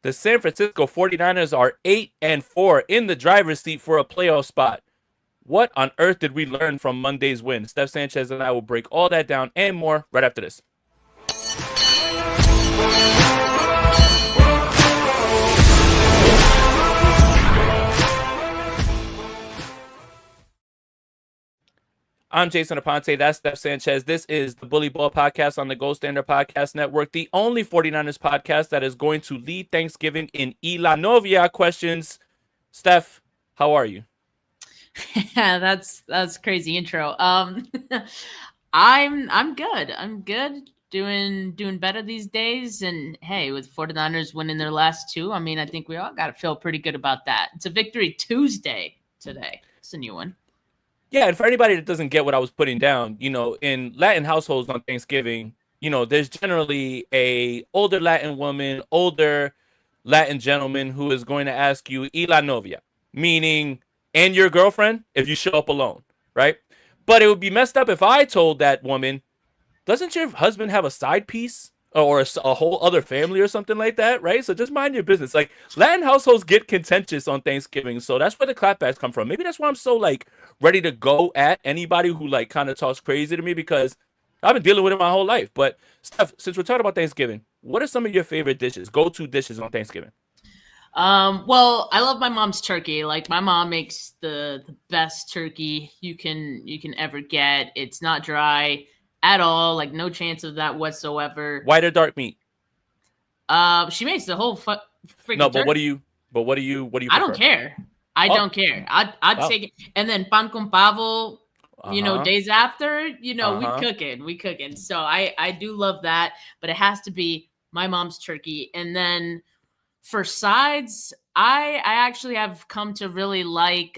The San Francisco 49ers are 8-4 in the driver's seat for a playoff spot. What on earth did we learn from Monday's win? Steph Sanchez and I will break all that down and more right after this. I'm Jason Aponte. That's Steph Sanchez. This is the Bully Ball Podcast on the Gold Standard Podcast Network, the only 49ers podcast that is going to lead Thanksgiving in La Novia questions. Steph, how are you? Yeah, that's crazy intro. I'm good. I'm good. Doing better these days. And hey, with 49ers winning their last two, I mean, I think we all got to feel pretty good about that. It's a Victory Tuesday today. It's a new one. Yeah, and for anybody that doesn't get what I was putting down, in Latin households on Thanksgiving, there's generally a older Latin woman, older Latin gentleman who is going to ask you "y la novia," meaning and your girlfriend if you show up alone, right? But it would be messed up if I told that woman, "Doesn't your husband have a side piece?" Or a whole other family or something like that, right? So just mind your business. Like, Latin households get contentious on Thanksgiving, so that's where the clapbacks come from. Maybe that's why I'm so ready to go at anybody who kind of talks crazy to me, because I've been dealing with it my whole life. But Steph, since we're talking about Thanksgiving, what are some of your favorite dishes, go-to dishes on Thanksgiving? Well, I love my mom's turkey. Like, my mom makes the best turkey you can ever get. It's not dry at all, like no chance of that whatsoever. White or dark meat? She makes the whole freaking. No, but turkey. what do you prefer? I don't care. I don't care. I'd Wow. take it, and then pan con pavo. Days after, we cooking. So I do love that, but it has to be my mom's turkey. And then for sides, I actually have come to really like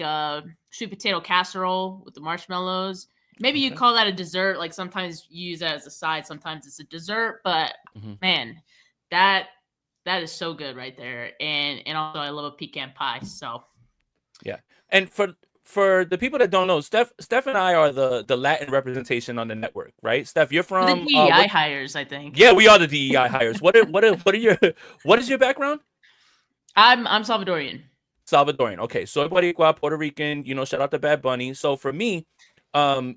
sweet potato casserole with the marshmallows. Maybe you call that a dessert. Like, sometimes you use that as a side, sometimes it's a dessert. But man, that is so good right there. And also I love a pecan pie. So yeah. And for the people that don't know, Steph and I are the Latin representation on the network, right? Steph, you're the from DEI hires, I think. Yeah, we are the DEI hires. What is your background? I'm Salvadorian. Salvadorian. Okay, soy Boricua, Puerto Rican. Shout out to Bad Bunny. So for me, on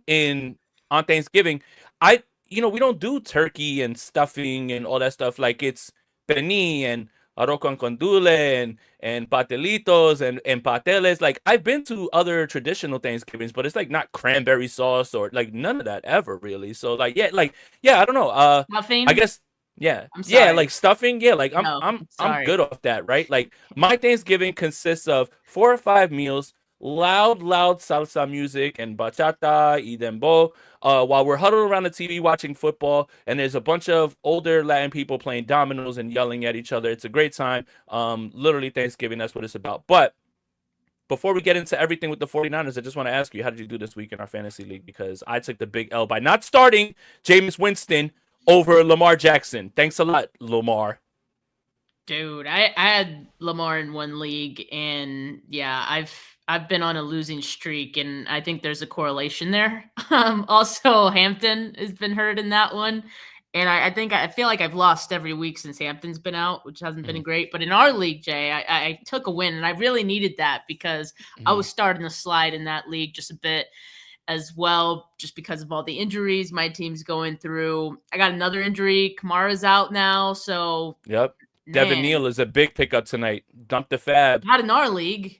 Thanksgiving, we don't do turkey and stuffing and all that stuff. Like, it's pernil and arroz con condole and patelitos and pateles. Like, I've been to other traditional Thanksgivings, but it's not cranberry sauce or none of that ever really. So yeah, I don't know. Stuffing? I guess yeah. I'm sorry. Yeah, like stuffing. Yeah, like No, I'm good off that, right? Like, my Thanksgiving consists of 4 or 5 meals, loud salsa music and bachata y dembow, while we're huddled around the TV watching football, and there's a bunch of older Latin people playing dominoes and yelling at each other. It's a great time. Literally Thanksgiving, that's what it's about. But before we get into everything with the 49ers, I just want to ask you, how did you do this week in our fantasy league? Because I took the big L by not starting Jameis Winston over Lamar Jackson. Thanks a lot, Lamar. Dude, I had Lamar in one league, and yeah, I've been on a losing streak, and I think there's a correlation there. Also, Hampton has been hurt in that one, and I feel like I've lost every week since Hampton's been out, which hasn't been great. But in our league, Jay, I took a win, and I really needed that because I was starting to slide in that league just a bit as well, just because of all the injuries my team's going through. I got another injury. Kamara's out now, so yep. Devin Neal is a big pickup tonight. Dump the fab. Not in our league.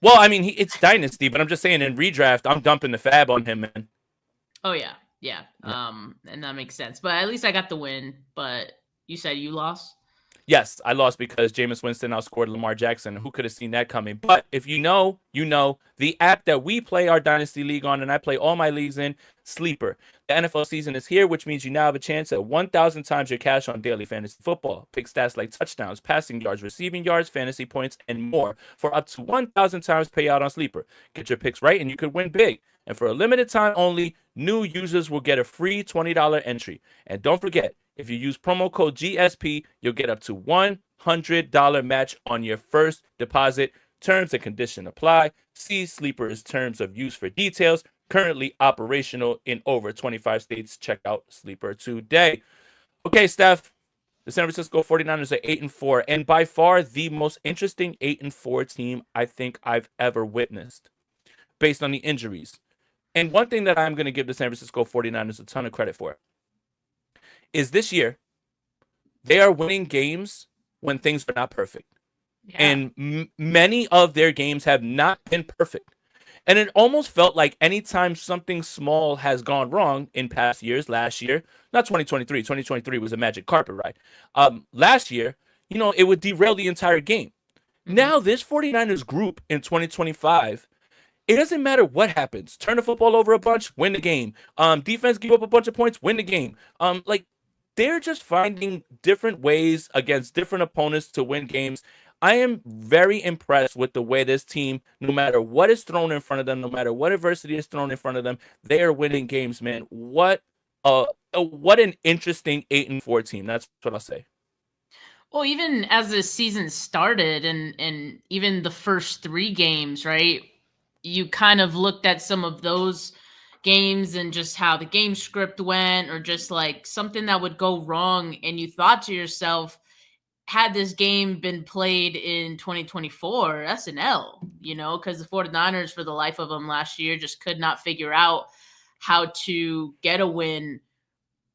Well, I mean, it's dynasty, but I'm just saying, in redraft, I'm dumping the fab on him, man. Oh yeah. And that makes sense. But at least I got the win. But you said you lost? Yes, I lost because Jameis Winston outscored Lamar Jackson. Who could have seen that coming? But if you know, you know. The app that we play our Dynasty League on, and I play all my leagues in, Sleeper. The NFL season is here, which means you now have a chance at 1,000 times your cash on daily fantasy football. Pick stats like touchdowns, passing yards, receiving yards, fantasy points, and more for up to 1,000 times payout on Sleeper. Get your picks right, and you could win big. And for a limited time only, new users will get a free $20 entry. And don't forget, if you use promo code GSP, you'll get up to $100 match on your first deposit. Terms and conditions apply. See Sleeper's terms of use for details. Currently operational in over 25 states. Check out Sleeper today. Okay, Steph, The San Francisco 49ers are 8-4, and by far the most interesting 8-4 team I think I've ever witnessed based on the injuries. And one thing that I'm going to give the San Francisco 49ers a ton of credit for is this year they are winning games when things are not perfect. Yeah. And many of their games have not been perfect. And it almost felt like anytime something small has gone wrong in past years, last year, not 2023, 2023 was a magic carpet ride. Last year, it would derail the entire game. Mm-hmm. Now, this 49ers group in 2025, it doesn't matter what happens. Turn the football over a bunch, win the game. Defense give up a bunch of points, win the game. They're just finding different ways against different opponents to win games. I am very impressed with the way this team, no matter what is thrown in front of them, no matter what adversity is thrown in front of them, they are winning games, man. What an interesting 8-4 team. That's what I'll say. Well, even as the season started and even the first 3 games, right? You kind of looked at some of those games and just how the game script went, or just like something that would go wrong, and you thought to yourself, had this game been played in 2024, that's an L, because the 49ers, for the life of them last year, just could not figure out how to get a win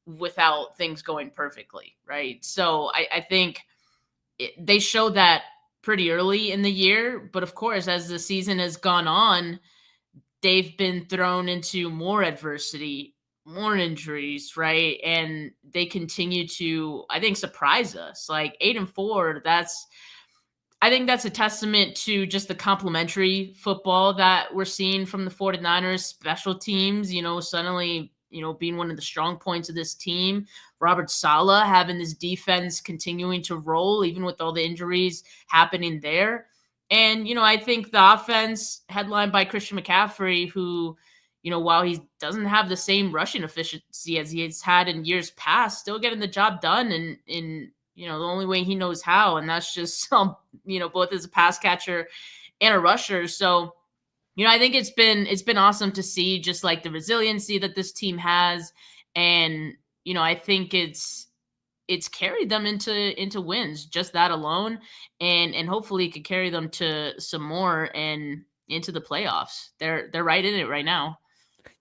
without things going perfectly, right? So I think they showed that pretty early in the year, but of course, as the season has gone on, they've been thrown into more adversity, more injuries, right? And they continue to, I think, surprise us. Like 8-4, I think that's a testament to just the complementary football that we're seeing from the 49ers special teams, suddenly, being one of the strong points of this team. Robert Saleh having this defense continuing to roll, even with all the injuries happening there. And, I think the offense headlined by Christian McCaffrey, who, while he doesn't have the same rushing efficiency as he has had in years past, still getting the job done in the only way he knows how. And that's just, both as a pass catcher and a rusher. So, I think it's been awesome to see just like the resiliency that this team has. And, I think it's carried them into wins, just that alone. And hopefully it could carry them to some more and into the playoffs. They're right in it right now.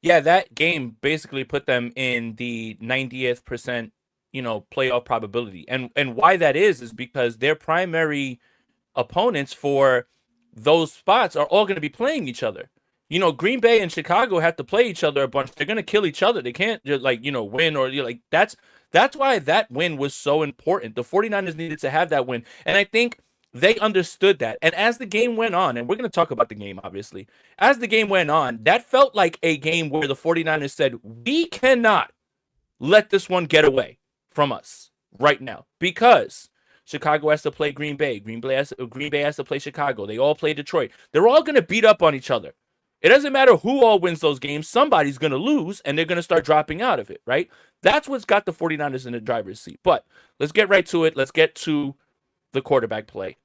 Yeah, that game basically put them in the 90th percent, playoff probability. And why that is because their primary opponents for those spots are all going to be playing each other. Green Bay and Chicago have to play each other a bunch. They're going to kill each other. They can't win or that's why that win was so important. The 49ers needed to have that win. And I think they understood that. And as the game went on, and we're going to talk about the game, obviously, as the game went on, that felt like a game where the 49ers said, we cannot let this one get away from us right now, because Chicago has to play Green Bay. Green Bay has to play Chicago. They all play Detroit. They're all going to beat up on each other. It doesn't matter who all wins those games. Somebody's going to lose, and they're going to start dropping out of it, right? That's what's got the 49ers in the driver's seat. But let's get right to it. Let's get to the quarterback play.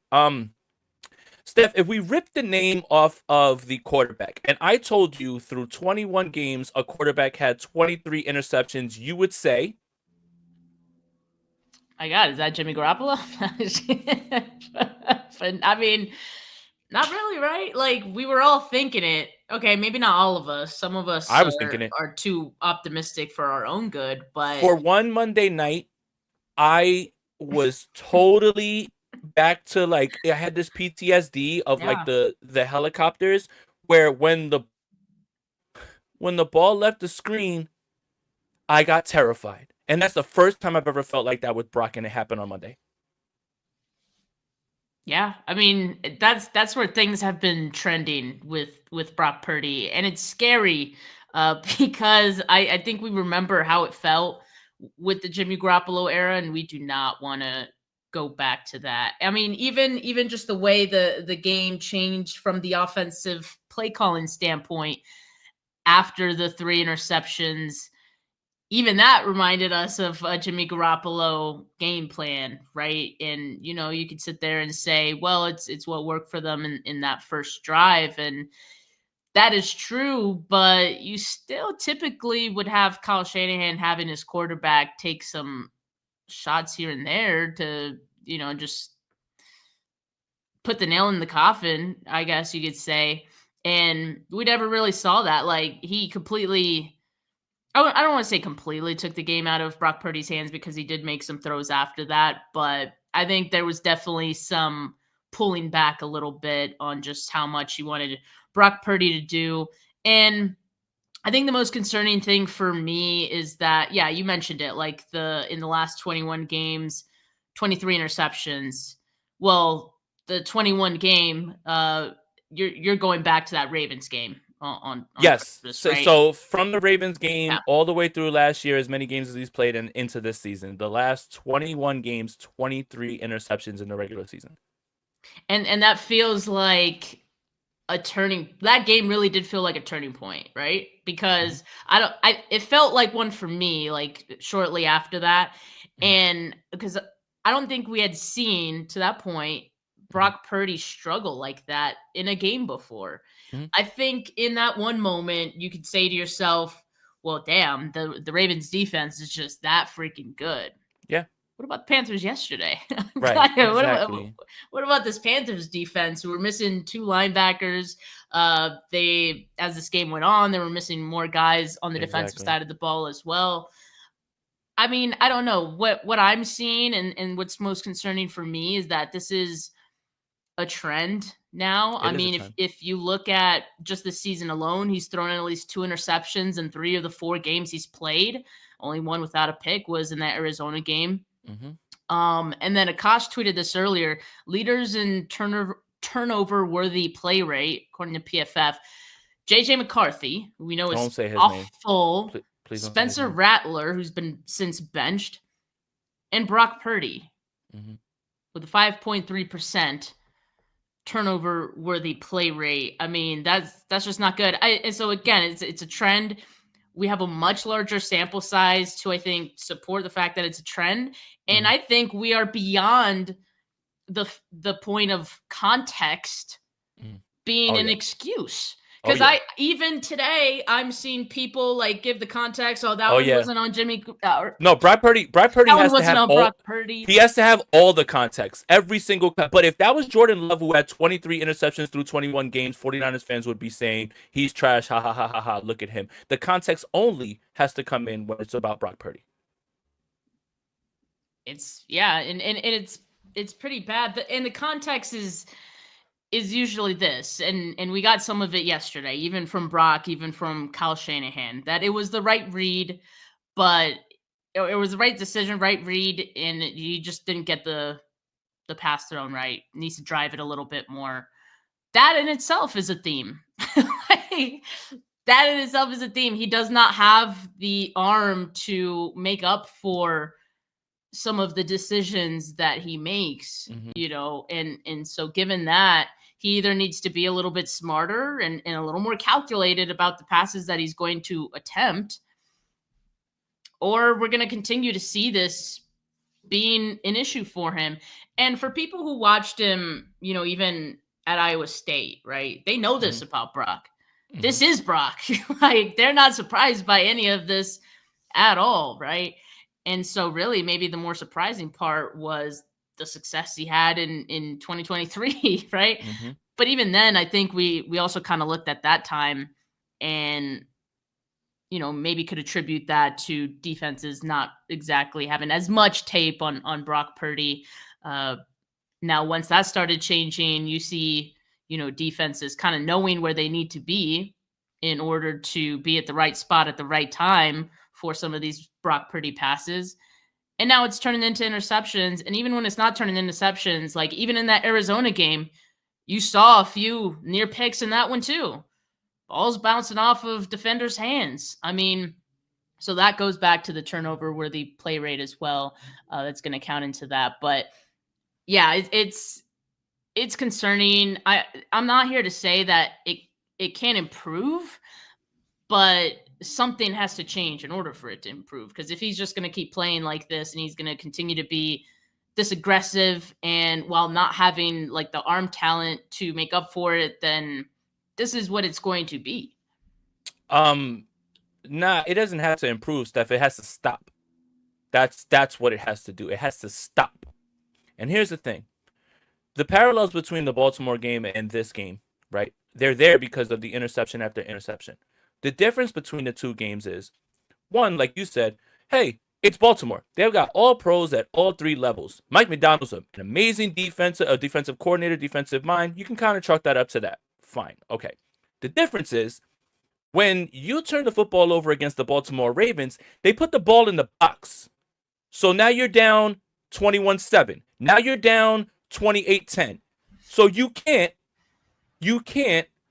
Steph, if we rip the name off of the quarterback, and I told you through 21 games a quarterback had 23 interceptions, you would say? My God, is that Jimmy Garoppolo? But I mean, not really, right? Like, we were all thinking it. Okay, maybe not all of us. Some of us are too optimistic for our own good. But for one Monday night, I was totally back to I had this PTSD of the helicopters where when the ball left the screen, I got terrified. And that's the first time I've ever felt like that with Brock, and it happened on Monday. Yeah, I mean, that's where things have been trending with Brock Purdy, and it's scary because I think we remember how it felt with the Jimmy Garoppolo era, and we do not want to go back to that. I mean, even just the way the game changed from the offensive play calling standpoint after the 3 interceptions. Even that reminded us of a Jimmy Garoppolo game plan, right? And, you could sit there and say, well, it's what worked for them in that first drive. And that is true, but you still typically would have Kyle Shanahan having his quarterback take some shots here and there to, just put the nail in the coffin, I guess you could say. And we never really saw that. Like, he completely, I don't want to say completely took the game out of Brock Purdy's hands, because he did make some throws after that. But I think there was definitely some pulling back a little bit on just how much he wanted Brock Purdy to do. And I think the most concerning thing for me is that, yeah, you mentioned it, like in the last 21 games, 23 interceptions. Well, the 21 game, you're going back to that Ravens game on Yes. purpose, So, right? so from the Ravens game Yeah. all the way through last year, as many games as he's played into this season, the last 21 games, 23 interceptions in the regular season. And that feels like that game really did feel like a turning point, right? Because it felt like one for me, like shortly after that. And because I don't think we had seen to that point Brock Purdy struggle like that in a game before. I think in that one moment you could say to yourself, well, damn, the Ravens defense is just that freaking good. Yeah. What about the Panthers yesterday? Right. What Exactly. about this Panthers defense, who were missing 2 linebackers? As this game went on, they were missing more guys on the defensive Exactly. side of the ball as well. I mean, I don't know what I'm seeing, and what's most concerning for me is that this is a trend now. I It is a mean, trend. if you look at just this season alone, he's thrown in at least 2 interceptions in 3 of the 4 games he's played. Only one without a pick was in that Arizona game. And then Akash tweeted this earlier: leaders in turnover worthy play rate, according to PFF. JJ McCarthy, who we know Don't is say his name. awful. Please don't say his Spencer name. Rattler, who's been since benched, and Brock Purdy with a 5.3% turnover worthy play rate. I mean, that's just not good. And so again, it's a trend. We have a much larger sample size to, I think, support the fact that it's a trend. And I think we are beyond the point of context being an excuse. Because even today, I'm seeing people like give the context. Oh, that one wasn't on Jimmy. No, Brock Purdy That one has to wasn't have on all. Brock Purdy. He has to have all the context, every single. But if that was Jordan Love, who had 23 interceptions through 21 games, 49ers fans would be saying he's trash. Ha ha ha ha ha. Look at him. The context only has to come in when it's about Brock Purdy. It's and it's pretty bad. And the context is usually this, and we got some of it yesterday, even from Brock, even from Kyle Shanahan, that it was the right read, but it was the right decision, right read, and you just didn't get the pass thrown right. Needs to drive it a little bit more. That in itself is a theme. That in itself is a theme. He does not have the arm to make up for some of the decisions that he makes, and so given that, he either needs to be a little bit smarter and a little more calculated about the passes that he's going to attempt, or we're going to continue to see this being an issue for him. And for people who watched him, even at Iowa State, right? They know this about Brock. This is Brock. Like, they're not surprised by any of this at all, right? And so really maybe the more surprising part was the success he had in 2023, right? But even then, I think we also kind of looked at that time and, maybe could attribute that to defenses not exactly having as much tape on Brock Purdy. Now, once that started changing, you see, defenses kind of knowing where they need to be in order to be at the right spot at the right time for some of these Brock Purdy passes. And now it's turning into interceptions. And even when it's not turning into interceptions, like even in that Arizona game, you saw a few near picks in that one too. Balls bouncing off of defenders' hands. I mean, so that goes back to the turnover worthy play rate as well. That's going to count into that. But yeah, it's concerning. I'm not here to say that it can't improve, but something has to change in order for it to improve. Because if he's just going to keep playing like this and he's going to continue to be this aggressive and while not having like the arm talent to make up for it, then this is what it's going to be. Nah, it doesn't have to improve, Steph. It has to stop. That's what it has to do. It has to stop. And here's the thing. The parallels between the Baltimore game and this game, right? They're there because of the interception after interception. The difference between the two games is, one, like you said, hey, it's Baltimore. They've got all pros at all three levels. Mike McDonald's an amazing defensive coordinator, defensive mind. You can kind of chalk that up to that. Fine. Okay. The difference is when you turn the football over against the Baltimore Ravens, they put the ball in the box. So now you're down 21-7. Now you're down 28-10. So you can't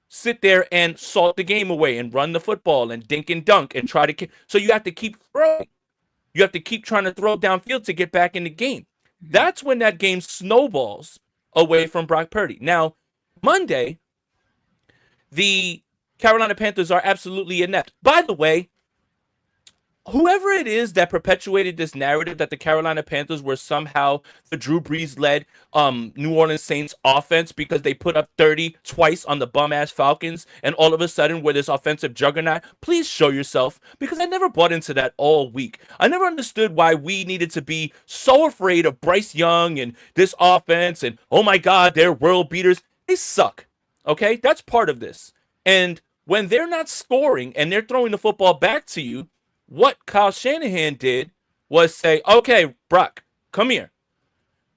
sit there and salt the game away and run the football and dink and dunk and try to. So you have to keep throwing. You have to keep trying to throw downfield to get back in the game. That's when that game snowballs away from Brock Purdy. Now, Monday, the Carolina Panthers are absolutely inept. By the way, whoever it is that perpetuated this narrative that the Carolina Panthers were somehow the Drew Brees-led New Orleans Saints offense because they put up 30 twice on the bum-ass Falcons and all of a sudden we're this offensive juggernaut, please show yourself, because I never bought into that all week. I never understood why we needed to be so afraid of Bryce Young and this offense and, oh my God, they're world beaters. They suck, okay? That's part of this. And when they're not scoring and they're throwing the football back to you, what Kyle Shanahan did was say, okay, Brock, come here.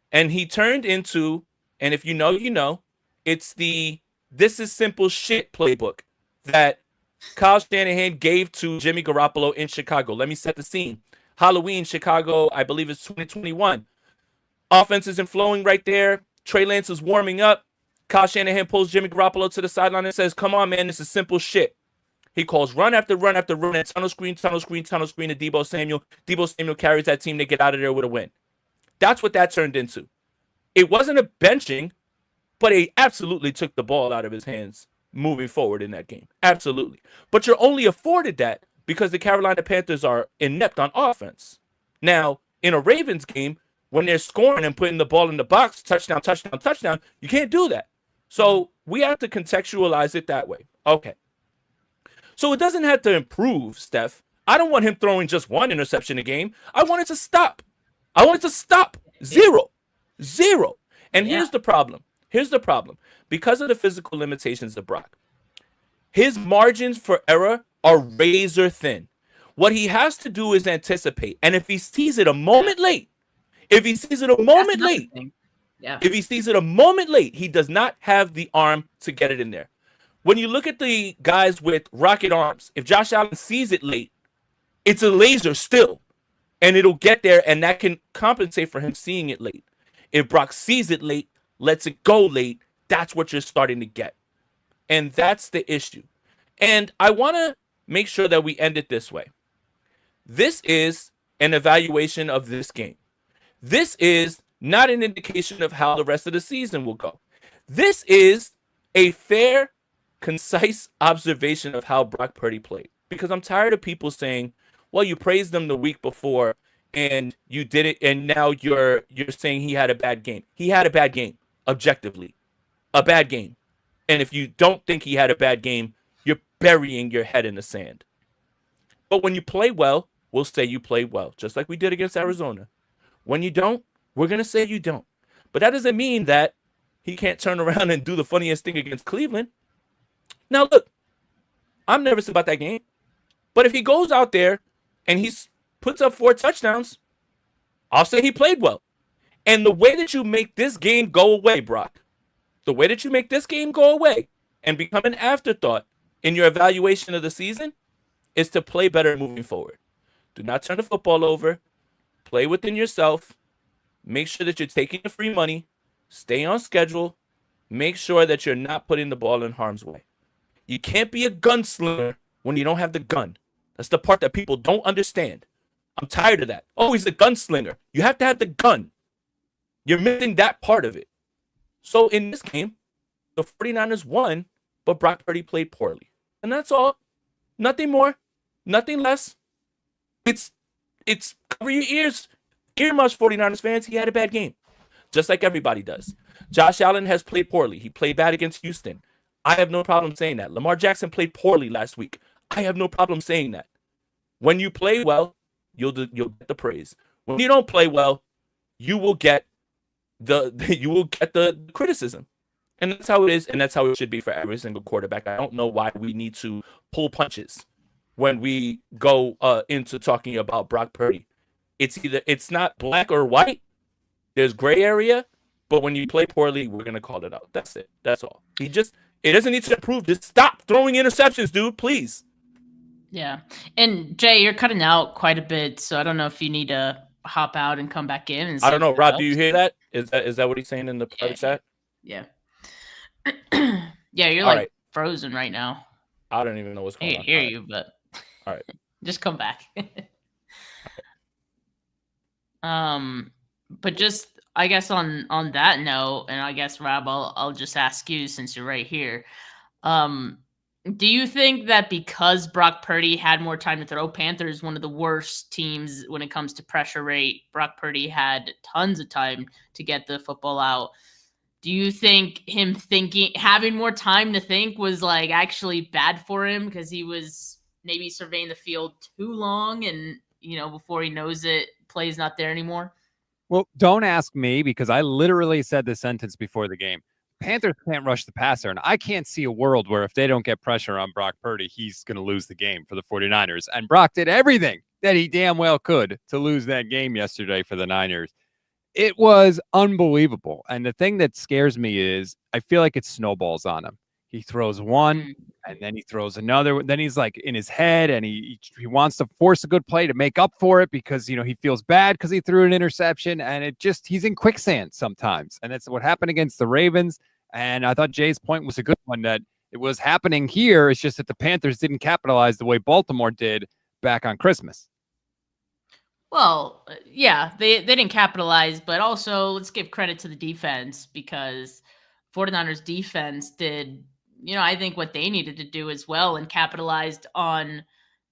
And he turned into, and if you know, you know, it's the this is simple shit playbook that Kyle Shanahan gave to Jimmy Garoppolo in Chicago. Let me set the scene. Halloween, Chicago, I believe it's 2021. Offense isn't flowing right there. Trey Lance is warming up. Kyle Shanahan pulls Jimmy Garoppolo to the sideline and says, come on, man, this is simple shit. He calls run after run after run and tunnel screen to Deebo Samuel. Deebo Samuel carries that team to get out of there with a win. That's what that turned into. It wasn't a benching, but he absolutely took the ball out of his hands moving forward in that game. Absolutely. But you're only afforded that because the Carolina Panthers are inept on offense. Now, in a Ravens game, when they're scoring and putting the ball in the box, touchdown, you can't do that. So we have to contextualize it that way. Okay. So it doesn't have to improve, Steph. I don't want him throwing just one interception a game. I want it to stop. Zero. And here's the problem. Because of the physical limitations of Brock, his margins for error are razor thin. What he has to do is anticipate. And if he sees it a moment late, he does not have the arm to get it in there. When you look at the guys with rocket arms, if Josh Allen sees it late, it's a laser still, and it'll get there, and that can compensate for him seeing it late. If Brock sees it late, lets it go late, that's what you're starting to get. And that's the issue. And I want to make sure that we end it this way. This is an evaluation of this game. This is not an indication of how the rest of the season will go. This is a fair, concise observation of how Brock Purdy played, because I'm tired of people saying, well, you praised him the week before and you did it, and now you're saying he had a bad game. He had a bad game, objectively. A bad game. And if you don't think he had a bad game, you're burying your head in the sand. But when you play well, we'll say you played well, just like we did against Arizona. When you don't, we're going to say you don't. But that doesn't mean that he can't turn around and do the funniest thing against Cleveland. Now, look, I'm nervous about that game. But if he goes out there and he puts up 4 touchdowns, I'll say he played well. And the way that you make this game go away, Brock, the way that you make this game go away and become an afterthought in your evaluation of the season is to play better moving forward. Do not turn the football over. Play within yourself. Make sure that you're taking the free money. Stay on schedule. Make sure that you're not putting the ball in harm's way. You can't be a gunslinger when you don't have the gun. That's the part that people don't understand. I'm tired of that. Oh, he's a gunslinger. You have to have the gun. You're missing that part of it. So in this game, the 49ers won, but Brock Purdy played poorly. And that's all. Nothing more. Nothing less. It's cover your ears. Earmuffs, 49ers fans. He had a bad game. Just like everybody does. Josh Allen has played poorly. He played bad against Houston. I have no problem saying that. Lamar Jackson played poorly last week. I have no problem saying that. When you play well, you'll get the praise. When you don't play well, you will get the criticism. And that's how it is, and that's how it should be for every single quarterback. I don't know why we need to pull punches when we go into talking about Brock Purdy. It's not black or white. There's gray area, but when you play poorly, we're gonna call it out. That's it. That's all. It doesn't need to improve. Just stop throwing interceptions, dude. Please. Yeah. And Jay, you're cutting out quite a bit, so I don't know if you need to hop out and come back in and see I don't know, if it Rob. Do you helps. hear that? Is that what he's saying in the private chat? Yeah. Yeah, you're All like right. frozen right now. I don't even know what's I going can on. hear All right. you, but All right. just come back. But just I guess on that note, and I guess Rob, I'll just ask you since you're right here. Do you think that because Brock Purdy had more time to throw, Panthers one of the worst teams when it comes to pressure rate? Brock Purdy had tons of time to get the football out. Do you think him having more time to think was like actually bad for him because he was maybe surveying the field too long and, before he knows it, play's not there anymore? Well, don't ask me because I literally said this sentence before the game. Panthers can't rush the passer, and I can't see a world where if they don't get pressure on Brock Purdy, he's going to lose the game for the 49ers. And Brock did everything that he damn well could to lose that game yesterday for the Niners. It was unbelievable. And the thing that scares me is I feel like it snowballs on him. He throws one, and then he throws another. Then he's like in his head, and he wants to force a good play to make up for it because, he feels bad because he threw an interception, and he's in quicksand sometimes. And that's what happened against the Ravens. And I thought Jay's point was a good one, that it was happening here. It's just that the Panthers didn't capitalize the way Baltimore did back on Christmas. Well, yeah, they didn't capitalize, but also let's give credit to the defense because 49ers defense did, I think what they needed to do as well and capitalized on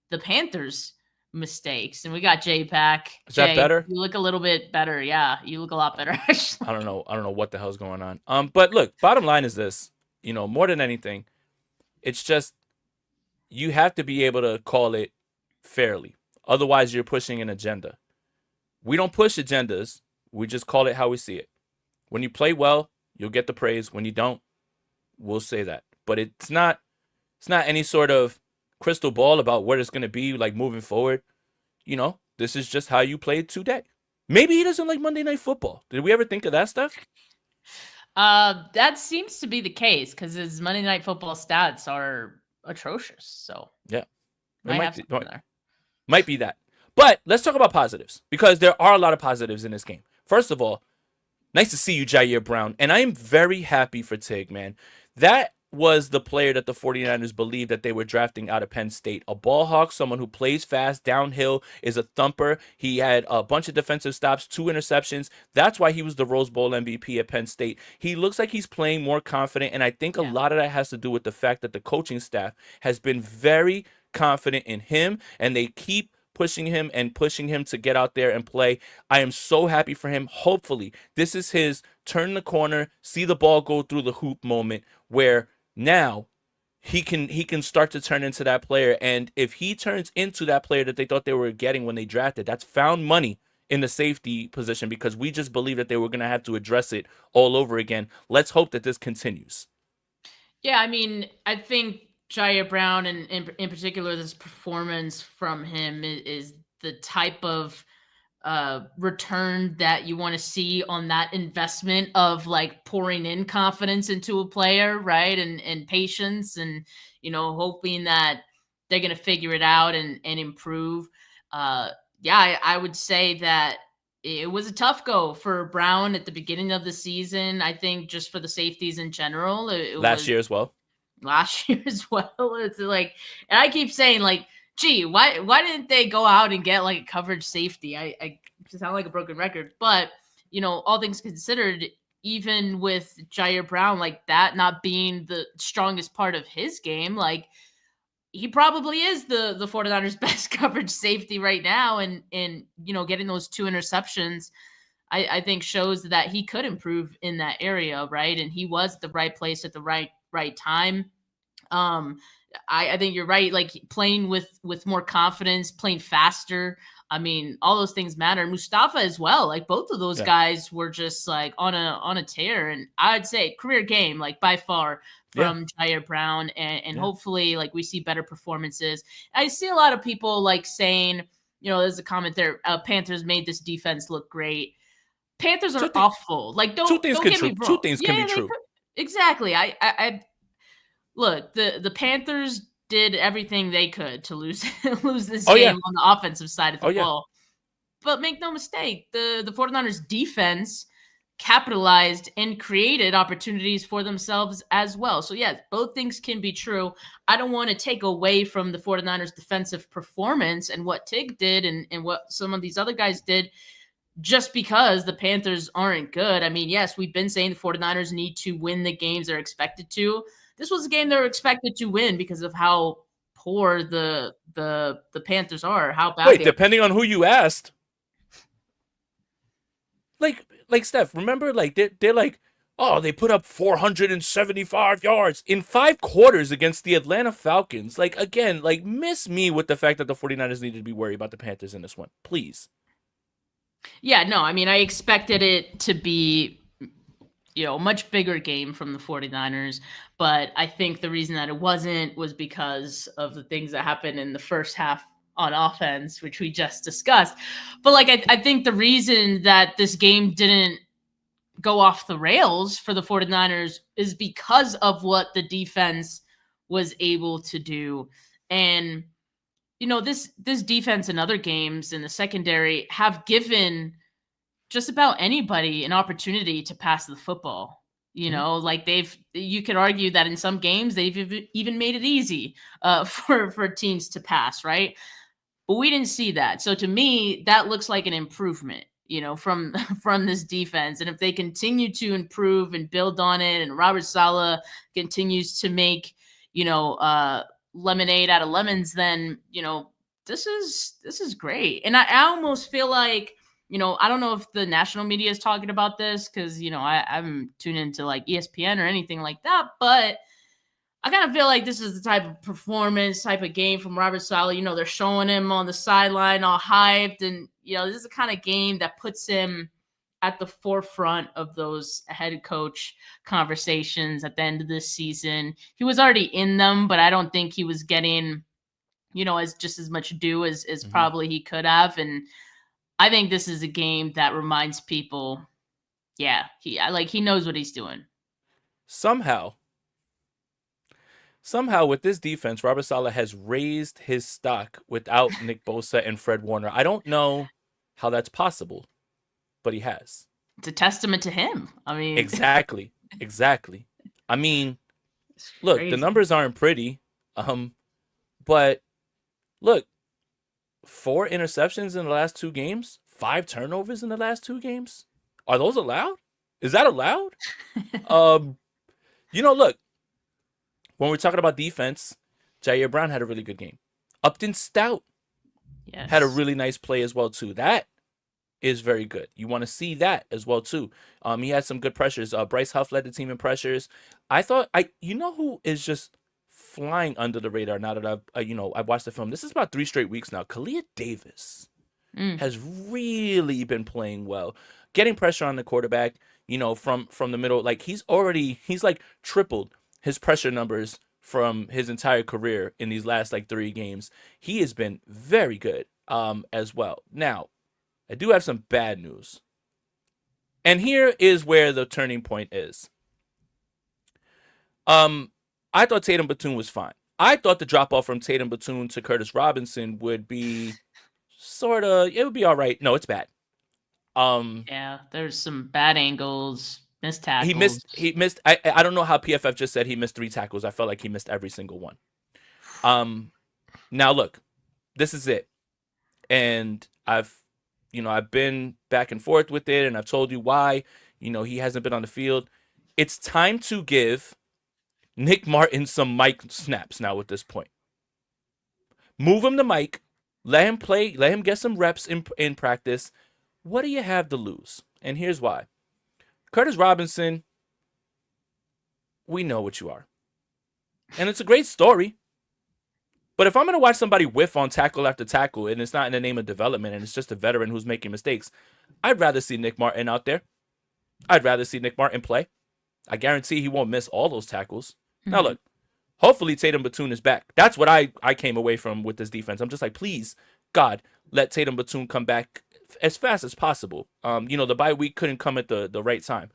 the Panthers' mistakes. And we got Jay back. Is that better? You look a little bit better. Yeah, you look a lot better, actually. I don't know what the hell's going on. But look, bottom line is this, more than anything, it's just you have to be able to call it fairly. Otherwise, you're pushing an agenda. We don't push agendas. We just call it how we see it. When you play well, you'll get the praise. When you don't, we'll say that. But it's not any sort of crystal ball about what it's going to be like moving forward. This is just how you played today. Maybe he doesn't like Monday Night Football. Did we ever think of that stuff? That seems to be the case because his Monday Night Football stats are atrocious. So yeah, might be that. But let's talk about positives because there are a lot of positives in this game. First of all, nice to see you, Jair Brown. And I am very happy for Tig, man. That was the player that the 49ers believed that they were drafting out of Penn State. A ball hawk, someone who plays fast, downhill, is a thumper. He had a bunch of defensive stops, 2 interceptions. That's why he was the Rose Bowl MVP at Penn State. He looks like he's playing more confident, and I think a lot of that has to do with the fact that the coaching staff has been very confident in him, and they keep pushing him to get out there and play. I am so happy for him. Hopefully, this is his turn the corner, see the ball go through the hoop moment where now he can start to turn into that player. And if he turns into that player that they thought they were getting when they drafted, that's found money in the safety position because we just believe that they were going to have to address it all over again. Let's hope that this continues. Yeah, I mean, I think Jair Brown, and in particular, this performance from him is the type of return that you want to see on that investment of like pouring in confidence into a player, right? And patience and, hoping that they're going to figure it out and improve. I would say that it was a tough go for Brown at the beginning of the season. I think just for the safeties in general. Last year as well. It's like, and I keep saying like, gee, why didn't they go out and get like a coverage safety? I sound like a broken record, but all things considered, even with Jair Brown, like that not being the strongest part of his game, like he probably is the 49ers best coverage safety right now. And getting those 2 interceptions, I think shows that he could improve in that area. Right. And he was at the right place at the right time. I think you're right. Like playing with more confidence, playing faster. I mean, all those things matter. Mustafa as well. Like both of those guys were just like on a tear, and I'd say career game, like by far from Jair Brown, and hopefully like we see better performances. I see a lot of people like saying, there's a comment there. Panthers made this defense look great. Panthers are awful. Like don't get me wrong. Two things can be true. Exactly. I look, the Panthers did everything they could to lose this game on the offensive side of the ball. But make no mistake, the 49ers defense capitalized and created opportunities for themselves as well. So yes, both things can be true. I don't want to take away from the 49ers defensive performance and what Tig did and what some of these other guys did just because the Panthers aren't good. I mean, yes, we've been saying the 49ers need to win the games they're expected to. This was a game they were expected to win because of how poor the Panthers are. How bad? Wait, depending on who you asked. Like Steph, remember? Like they're like, oh, they put up 475 yards in 5 quarters against the Atlanta Falcons. Like again, like miss me with the fact that the 49ers needed to be worried about the Panthers in this one, please. Yeah, no, I mean, I expected it to be a much bigger game from the 49ers, but I think the reason that it wasn't was because of the things that happened in the first half on offense, which we just discussed. But like, I think the reason that this game didn't go off the rails for the 49ers is because of what the defense was able to do. And, this defense in other games in the secondary have given just about anybody an opportunity to pass the football. Like you could argue that in some games they've even made it easy for teams to pass, right? But we didn't see that. So to me, that looks like an improvement, from this defense. And if they continue to improve and build on it, and Robert Saleh continues to make, lemonade out of lemons, then, this is great. And I almost feel like, I don't know if the national media is talking about this because, I haven't tuned into like ESPN or anything like that, but I kind of feel like this is the type of performance, type of game from Robert Saleh. They're showing him on the sideline all hyped, and, this is the kind of game that puts him at the forefront of those head coach conversations at the end of this season. He was already in them, but I don't think he was getting, as much due as probably he could have. And I think this is a game that reminds people, he knows what he's doing. Somehow with this defense, Robert Saleh has raised his stock without Nick Bosa and Fred Warner. I don't know how that's possible, but he has. It's a testament to him. I mean, exactly. I mean, look, the numbers aren't pretty, but look, 4 interceptions in the last 2 games, 5 turnovers in the last 2 games. Are those allowed? Is that allowed? Look, when we're talking about defense, Jair Brown had a really good game. Upton Stout had a really nice play as well too. That is very good. You want to see that as well too. He had some good pressures. Bryce Huff led the team in pressures. Who is just flying under the radar now that I've watched the film. This is about 3 straight weeks now. Kalia Davis has really been playing well, getting pressure on the quarterback. From the middle, like he's like tripled his pressure numbers from his entire career in these last 3 games. He has been very good as well. Now, I do have some bad news. And here is where the turning point is. I thought Tatum Bethune was fine. I thought the drop off from Tatum Bethune to Curtis Robinson would be it would be all right. No, it's bad. There's some bad angles. Missed tackles. He missed. I don't know how PFF just said he missed 3 tackles. I felt like he missed every single one. Now look, this is it, and I've been back and forth with it, and I've told you why. He hasn't been on the field. It's time to give Nick Martin some mic snaps now. At this point, move him the mic, let him play, let him get some reps in practice. What do you have to lose? And here's why. Curtis Robinson, we know what you are. And it's a great story. But if I'm going to watch somebody whiff on tackle after tackle, and it's not in the name of development, and it's just a veteran who's making mistakes, I'd rather see Nick Martin out there. I'd rather see Nick Martin play. I guarantee he won't miss all those tackles. Now, look, hopefully Tatum Batoon is back. That's what I came away from with this defense. I'm just like, please, God, let Tatum Batoon come back as fast as possible. The bye week couldn't come at the right time.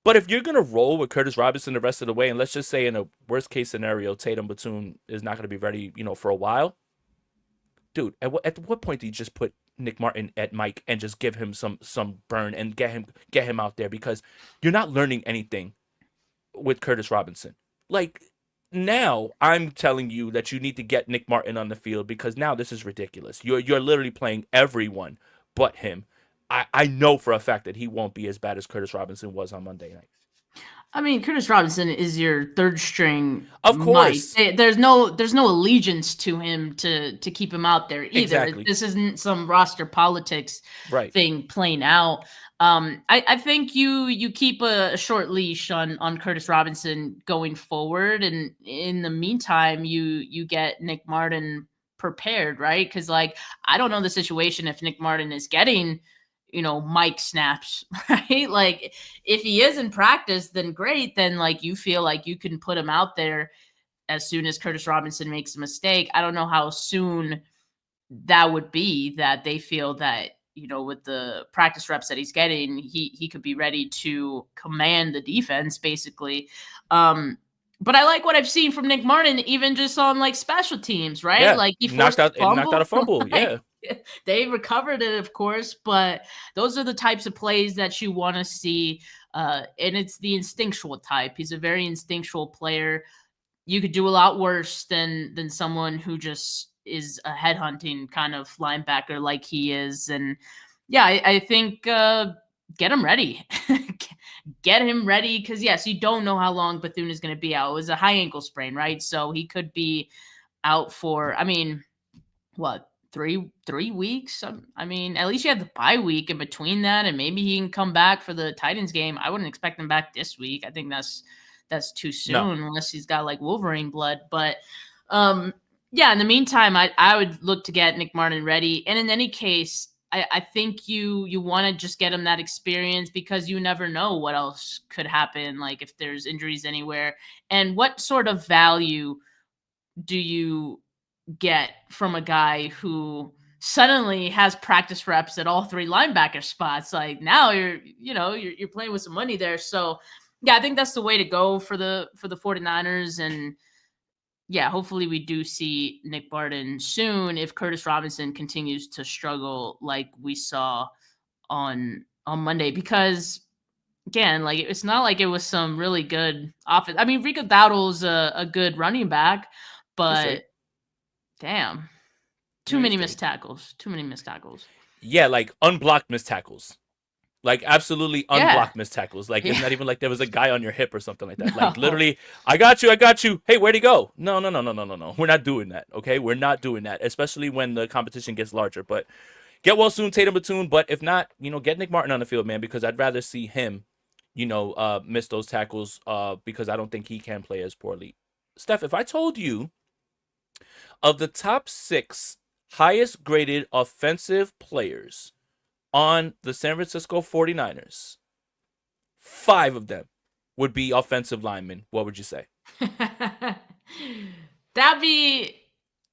But if you're going to roll with Curtis Robinson the rest of the way, and let's just say in a worst-case scenario, Tatum Batoon is not going to be ready, for a while, dude, at what point do you just put Nick Martin at Mike and just give him some burn and get him out there? Because you're not learning anything with Curtis Robinson. Like, now I'm telling you that you need to get Nick Martin on the field, because now this is ridiculous. You're literally playing everyone but him. I know for a fact that he won't be as bad as Curtis Robinson was on Monday night. I mean, Curtis Robinson is your third string. Of course. There's no allegiance to him to keep him out there either. Exactly. This isn't some roster politics thing playing out. I think you keep a short leash on Curtis Robinson going forward, and in the meantime, you get Nick Martin prepared, right? Because I don't know the situation if Nick Martin is getting Mike snaps, right? Like, if he is in practice, then great. Then you feel like you can put him out there as soon as Curtis Robinson makes a mistake. I don't know how soon that would be that they feel that, with the practice reps that he's getting, he could be ready to command the defense, basically. But I like what I've seen from Nick Martin, even just on special teams, right? Yeah. He knocked out a fumble. Yeah. They recovered it, of course, but those are the types of plays that you want to see. And it's the instinctual type. He's a very instinctual player. You could do a lot worse than someone who just is a headhunting kind of linebacker like he is. And yeah, I think get him ready. Get him ready, because yes, you don't know how long Bethune is going to be out. It was a high ankle sprain, right? So he could be out for, what, 3 weeks? At least you have the bye week in between that, and maybe he can come back for the Titans game. I wouldn't expect him back this week. I think that's too soon, unless he's got Wolverine blood. But yeah, in the meantime, I would look to get Nick Martin ready. And in any case, I think you want to just get him that experience, because you never know what else could happen, if there's injuries anywhere. And what sort of value do you get from a guy who suddenly has practice reps at all 3 linebacker spots? Now you're playing with some money there. So yeah, I think that's the way to go for the 49ers. And yeah, hopefully we do see Nick Martin soon if Curtis Robinson continues to struggle like we saw on Monday. Because again, it's not like it was some really good offense. Rico Dowdle's a good running back, but damn, too many missed tackles. Yeah, unblocked missed tackles. Absolutely unblocked missed tackles. It's not even there was a guy on your hip or something like that. No. Literally, I got you. Hey, where'd he go? No. We're not doing that, okay? We're not doing that, especially when the competition gets larger. But get well soon, Tatum Batoon. But if not, get Nick Martin on the field, man, because I'd rather see him, miss those tackles because I don't think he can play as poorly. Steph, if I told you of the top 6 highest graded offensive players on the San Francisco 49ers, 5 of them would be offensive linemen, what would you say? That'd be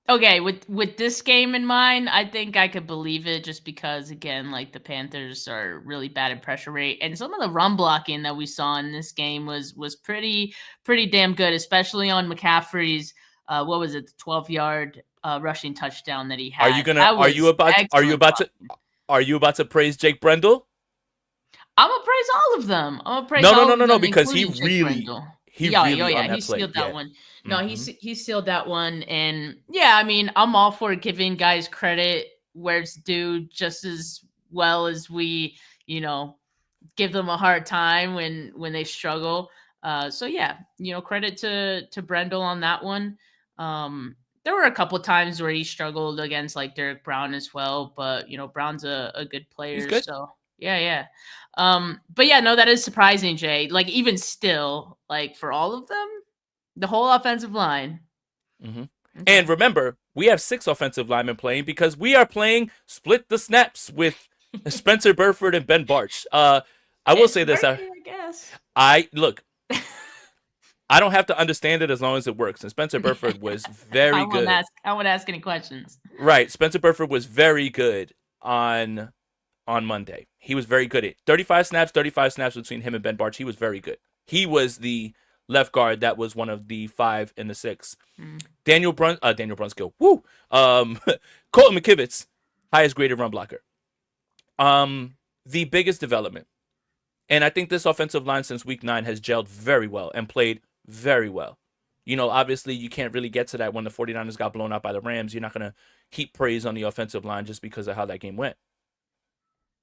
okay. With this game in mind, I think I could believe it, just because, again, the Panthers are really bad at pressure rate, and some of the run blocking that we saw in this game was pretty damn good, especially on McCaffrey's what was it, the 12-yard rushing touchdown that he had. Are you about to praise Jake Brendel? I'm gonna praise all of them. No, because he really he sealed that one. No, he sealed that one. And yeah, I'm all for giving guys credit where it's due, just as well as we, give them a hard time when they struggle. So yeah, credit to Brendel on that one. There were a couple of times where he struggled against Derek Brown as well, but Brown's a good player. He's good. So yeah. But yeah, no, that is surprising, Jay. Even still, for all of them, the whole offensive line. Mm-hmm. Okay. And remember, we have 6 offensive linemen playing because we are playing split the snaps with Spencer Burford and Ben Barch. I will It's say this. working, I guess. I look. I don't have to understand it as long as it works. And Spencer Burford was very good. I won't ask any questions. Right. Spencer Burford was very good on Monday. He was very good at 35 snaps between him and Ben Barch. He was very good. He was the left guard that was one of the 5 and the 6. Daniel Brunskill. Woo. Colton McKivitz, highest graded run blocker. The biggest development. And I think this offensive line since week 9 has gelled very well and played very well. You know, obviously you can't really get to that when the 49ers got blown out by the Rams. You're not going to heap praise on the offensive line just because of how that game went.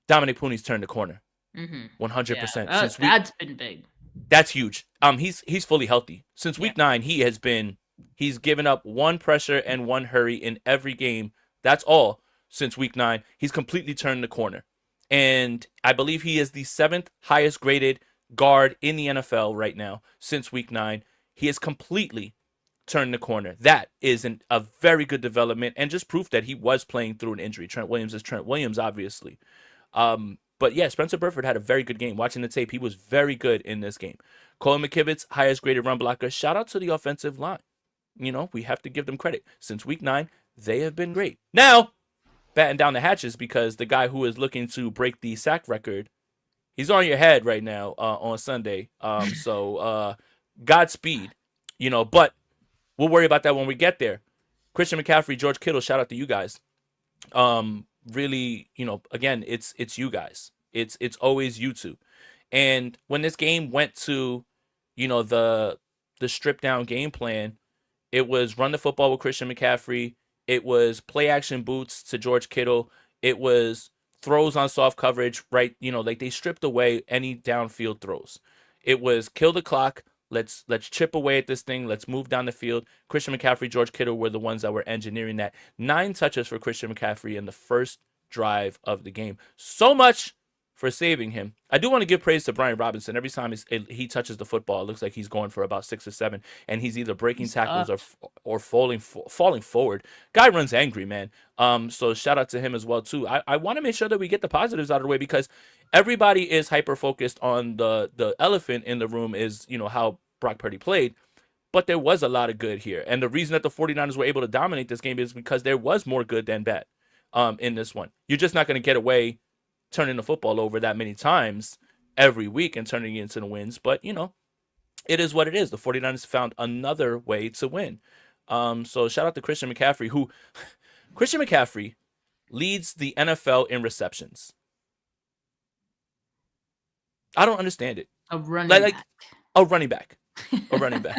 Dominic Pooney's turned the corner. 100%. Yeah, that's been big. That's huge. He's fully healthy. Since week 9, he's given up 1 pressure and 1 hurry in every game. That's all since week 9. He's completely turned the corner. And I believe he is the 7th highest graded guard in the NFL right now since week 9. He has completely turned the corner. That is a very good development and just proof that he was playing through an injury. Trent Williams is Trent Williams, obviously. But yeah, Spencer Burford had a very good game. Watching the tape, he was very good in this game. Colin McKivitz, highest graded run blocker. Shout out to the offensive line. You know, we have to give them credit. Since week 9, they have been great. Now, batten down the hatches because the guy who is looking to break the sack record, he's on your head right now on Sunday. So Godspeed, you know, but we'll worry about that when we get there. Christian McCaffrey, George Kittle, shout out to you guys. Really, you know, again, it's you guys. It's always you two. And when this game went to, you know, the strip down game plan, it was run the football with Christian McCaffrey. It was play action boots to George Kittle. It was throws on soft coverage, right? You know, like they stripped away any downfield throws. It was kill the clock. Let's chip away at this thing. Let's move down the field. Christian McCaffrey, George Kittle were the ones that were engineering that. 9 touches for Christian McCaffrey in the first drive of the game. So much for saving him. I do want to give praise to Brian Robinson. Every time he touches the football, it looks like he's going for about 6 or 7, and he's either breaking tackles or falling forward. Guy runs angry, man. So shout out to him as well too. I want to make sure that we get the positives out of the way because everybody is hyper focused on the elephant in the room is, you know, how Brock Purdy played. But there was a lot of good here. And the reason that the 49ers were able to dominate this game is because there was more good than bad in this one. You're just not going to get away turning the football over that many times every week and turning it into the wins. But, you know, it is what it is. The 49ers found another way to win. So shout out to Christian McCaffrey, who Christian McCaffrey leads the NFL in receptions. I don't understand it. A running back. A running back. A running back.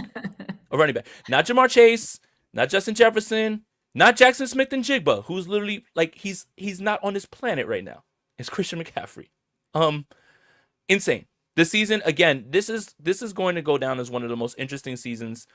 A running back. Not Jamar Chase, not Justin Jefferson, not Jackson Smith and Jigba, who's literally like he's not on this planet right now. It's Christian McCaffrey. Insane. This season, again, this is going to go down as one of the most interesting seasons,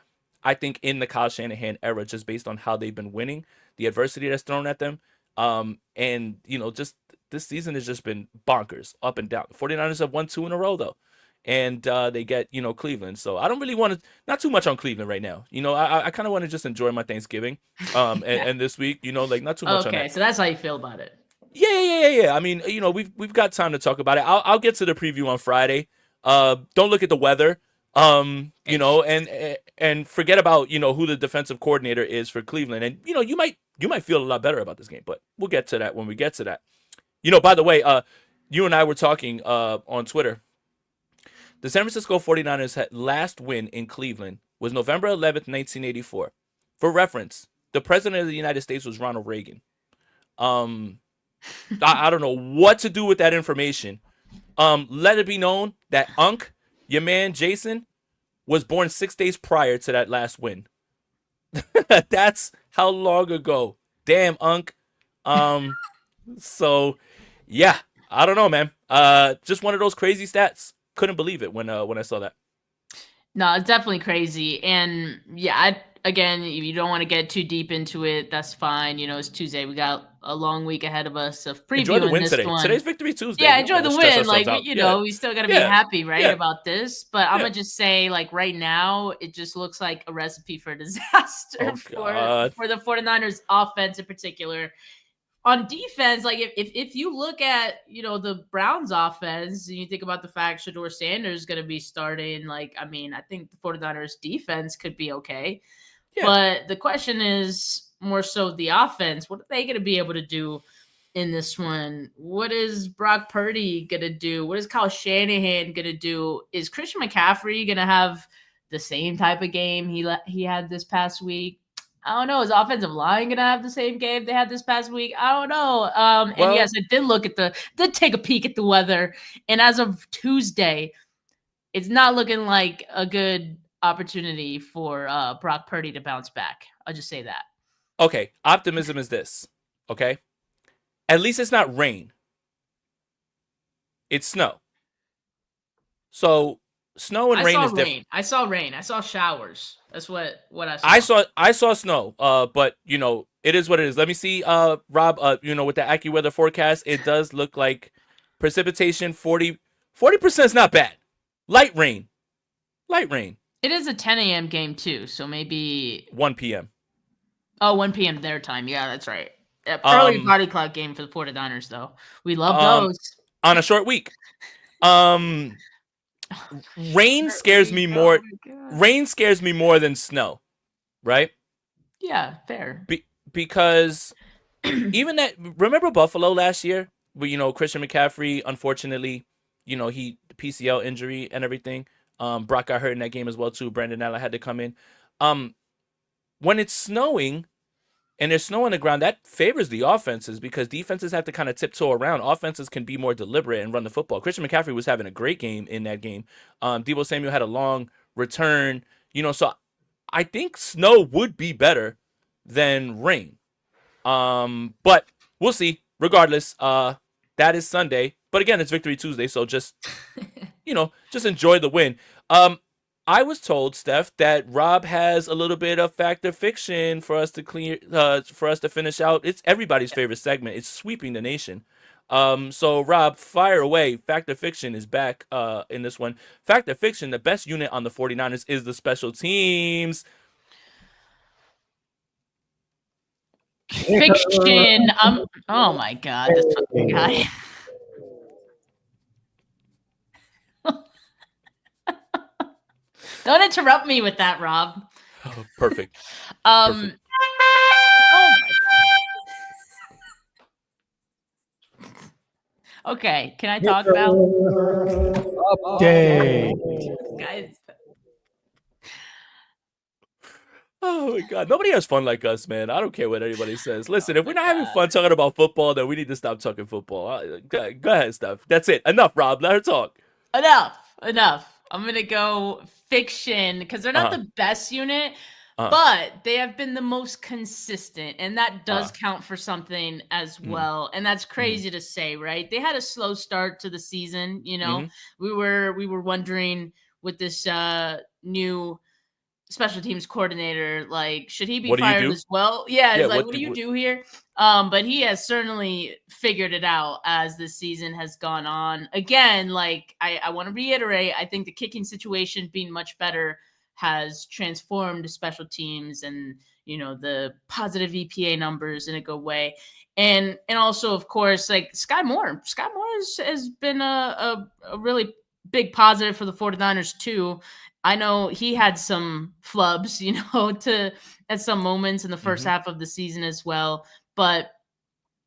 I think, in the Kyle Shanahan era, just based on how they've been winning, the adversity that's thrown at them. And, you know, just this season has just been bonkers, up and down. The 49ers have won 2 in a row, though. And they get, you know, Cleveland. So I don't really want to, not too much on Cleveland right now. You know, I kind of want to just enjoy my Thanksgiving and this week, you know, like not too much on that. Okay, so that's how you feel about it. Yeah. I mean, you know, we've got time to talk about it. I'll get to the preview on Friday. Don't look at the weather. You know, and forget about, you know, who the defensive coordinator is for Cleveland. And, you know, you might feel a lot better about this game, but we'll get to that when we get to that. You know, by the way, you and I were talking on Twitter. The San Francisco 49ers had last win in Cleveland was November 11th, 1984. For reference, the president of the United States was Ronald Reagan. I don't know what to do with that information. Let it be known that Unc, your man Jason, was born 6 days prior to that last win. That's how long ago. Damn, Unc. So, yeah, I don't know, man. Just one of those crazy stats. Couldn't believe it when I saw that. No, it's definitely crazy. And yeah, again, if you don't want to get too deep into it, that's fine. You know, it's Tuesday. We got a long week ahead of us of Enjoy the previewing win this today. one. Today's Victory Tuesday. Yeah, We enjoy don't the gotta stress win. ourselves Like, out. we still got to be Yeah. happy, right, Yeah. about this. But I'm Yeah. going to just say, like, right now, it just looks like a recipe for disaster Oh, God. for the 49ers offense in particular. On defense, like if you look at, the Browns offense and you think about the fact Shador Sanders is going to be starting, like, I mean, I think the 49ers defense could be okay. Yeah. But the question is more so the offense. What are they going to be able to do in this one? What is Brock Purdy going to do? What is Kyle Shanahan going to do? Is Christian McCaffrey going to have the same type of game he had this past week? I don't know. Is offensive line gonna have the same game they had this past week? I don't know. And yes, I did take a peek at the weather, and as of Tuesday, it's not looking like a good opportunity for Brock Purdy to bounce back. I'll just say that. Okay, optimism is this. Okay, at least it's not rain. It's snow. So snow and rain is different. I saw rain. I saw showers. That's what I saw. I saw snow. But it is what it is. Let me see. Rob. With the AccuWeather forecast, it does look like precipitation 40% is not bad. Light rain. It is a 10 a.m. game too, so maybe 1 p.m. Oh, 1 p.m. their time. Yeah, that's right. Early body clock game for the 49ers, though. We love those. On a short week. Rain scares me more. Rain scares me more than snow, right? Yeah, fair. Because even remember Buffalo last year, where Christian McCaffrey, unfortunately, he PCL injury and everything. Brock got hurt in that game as well too. Brandon Allen had to come in. When it's snowing and there's snow on the ground, that favors the offenses because defenses have to kind of tiptoe around. Offenses can be more deliberate and run the football. Christian McCaffrey was having a great game in that game. Deebo Samuel had a long return. So I think snow would be better than rain. But we'll see. Regardless, that is Sunday. But again, it's Victory Tuesday, so just just enjoy the win. I was told, Steph, that Rob has a little bit of Fact or Fiction for us to finish out. It's everybody's favorite segment. It's sweeping the nation. So Rob, fire away. Fact or Fiction is back in this one. Fact or Fiction, the best unit on the 49ers is the special teams. Fiction. Oh my God, this fucking guy. Don't interrupt me with that, Rob. Oh, perfect. Perfect. Oh okay, can I talk about update? Guys? Oh my God, nobody has fun like us, man. I don't care what anybody says. Listen, if we're not having fun talking about football, then we need to stop talking football. Go ahead, Steph. That's it. Enough, Rob. Let her talk. Enough. I'm gonna go fiction because they're not the best unit, but they have been the most consistent, and that does count for something as well. And that's crazy to say, right? They had a slow start to the season. We were wondering with this new special teams coordinator, like, should he be fired as well? Yeah, it's like, what do you do here? But he has certainly figured it out as the season has gone on. Again, like, I want to reiterate, I think the kicking situation being much better has transformed special teams and, the positive EPA numbers in a good way. And also, of course, like Sky Moore has been a really big positive for the 49ers too. I know he had some flubs, at some moments in the first half of the season as well. But,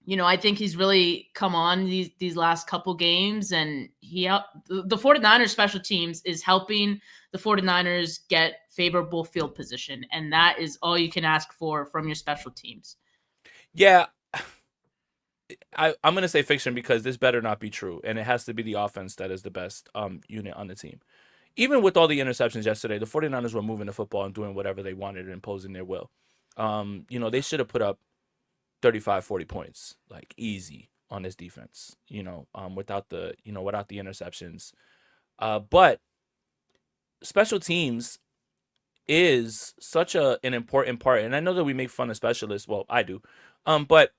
I think he's really come on these last couple games, and the 49ers special teams is helping the 49ers get favorable field position. And that is all you can ask for from your special teams. Yeah. I'm going to say fiction because this better not be true. And it has to be the offense that is the best unit on the team. Even with all the interceptions yesterday, the 49ers were moving the football and doing whatever they wanted and imposing their will. They should have put up 35, 40 points, like easy on this defense, without the interceptions. But special teams is such an important part. And I know that we make fun of specialists. Well, I do. But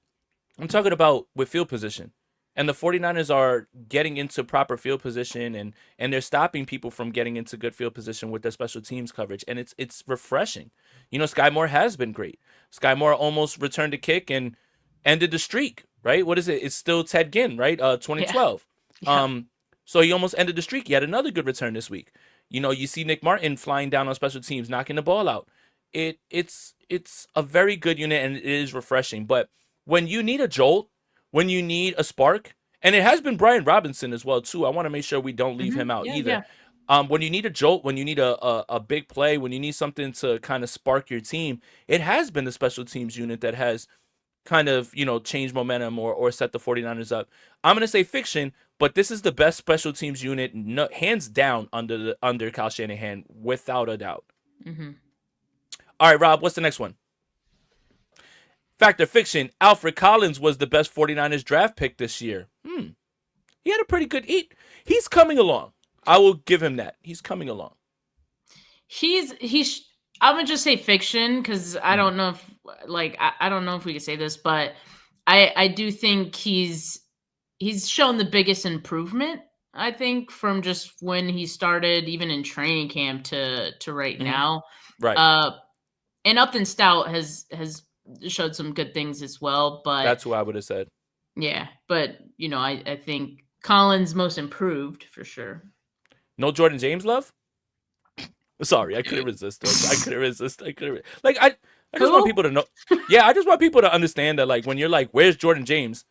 I'm talking about with field position. And the 49ers are getting into proper field position and they're stopping people from getting into good field position with their special teams coverage. And it's refreshing. You know, Sky Moore has been great. Sky Moore almost returned a kick and ended the streak, right? What is it? It's still Ted Ginn, right? 2012. Yeah. So he almost ended the streak. He had another good return this week. You know, you see Nick Martin flying down on special teams, knocking the ball out. It's a very good unit and it is refreshing. But when you need a jolt, when you need a spark, and it has been Brian Robinson as well too. I want to make sure we don't leave him out either. Yeah. When you need a jolt, when you need a big play, when you need something to kind of spark your team, it has been the special teams unit that has kind of, you know, changed momentum or set the 49ers up. I'm going to say fiction, but this is the best special teams unit, hands down, under Kyle Shanahan, without a doubt. Mm-hmm. All right, Rob, what's the next one? Fact or fiction, Alfred Collins was the best 49ers draft pick this year. He had a pretty good eat. He's coming along. I will give him that. He's coming along. He's I'm gonna just say fiction because I don't know if I don't know if we can say this, but I do think he's shown the biggest improvement, I think, from just when he started even in training camp to right now. Right. And Upton Stout has showed some good things as well, but that's who I would have said. Yeah, but you know, I think Collins most improved for sure. No Jordan James love? Sorry, I couldn't resist. I couldn't. Like I just want people to know. Yeah, I just want people to understand that, like, when you're like, "Where's Jordan James?"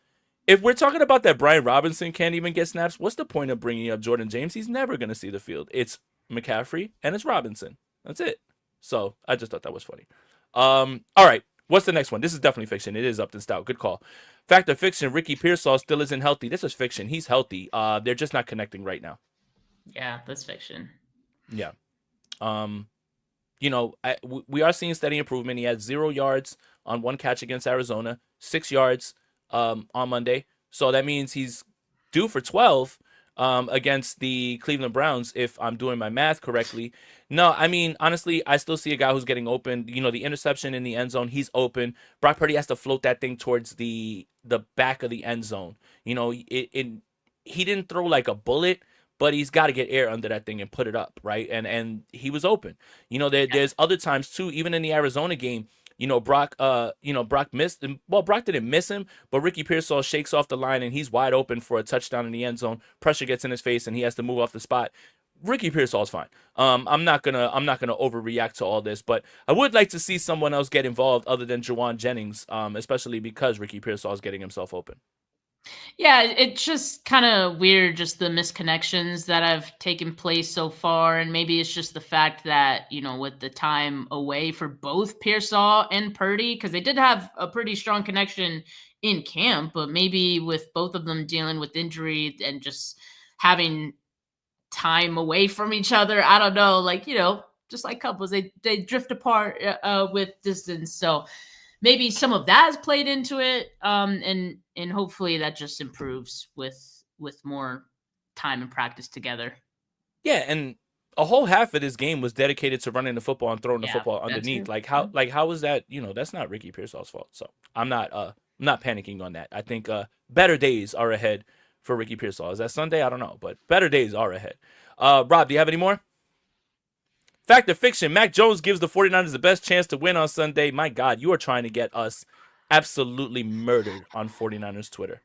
If we're talking about that Brian Robinson can't even get snaps, what's the point of bringing up Jordan James? He's never going to see the field. It's McCaffrey and it's Robinson. That's it. So I just thought that was funny. All right. What's the next one? This is definitely fiction. It is Upton Stout. Good call. Fact or fiction, Ricky Pearsall still isn't healthy. This is fiction. He's healthy. They're just not connecting right now. Yeah, that's fiction. Yeah. You know, we are seeing steady improvement. He had 0 yards on 1 catch against Arizona, 6 yards on Monday. So that means he's due for 12 against the Cleveland Browns, if I'm doing my math correctly. No, I mean, honestly, I still see a guy who's getting open. You know, the interception in the end zone, he's open. Brock Purdy has to float that thing towards the back of the end zone. You know, he didn't throw like a bullet, but he's got to get air under that thing and put it up, right? And he was open. You know, there's other times too, even in the Arizona game, Brock missed him. Well, Brock didn't miss him, but Ricky Pearsall shakes off the line and he's wide open for a touchdown in the end zone. Pressure gets in his face and he has to move off the spot. Ricky Pearsall's fine. I'm not gonna overreact to all this, but I would like to see someone else get involved other than Juwan Jennings, especially because Ricky Pearsall is getting himself open. Yeah, it's just kind of weird, just the misconnections that have taken place so far. And maybe it's just the fact that, with the time away for both Pearsall and Purdy, because they did have a pretty strong connection in camp, but maybe with both of them dealing with injury and just having time away from each other, I don't know, just like couples, they drift apart with distance. So maybe some of that has played into it, and hopefully that just improves with more time and practice together. Yeah, and a whole half of this game was dedicated to running the football and throwing the football underneath. How is that? That's not Ricky Pearsall's fault. So I'm not panicking on that. I think better days are ahead for Ricky Pearsall. Is that Sunday? I don't know, but better days are ahead. Rob, do you have any more? Fact or fiction, Mac Jones gives the 49ers the best chance to win on Sunday. My God, you are trying to get us absolutely murdered on 49ers Twitter.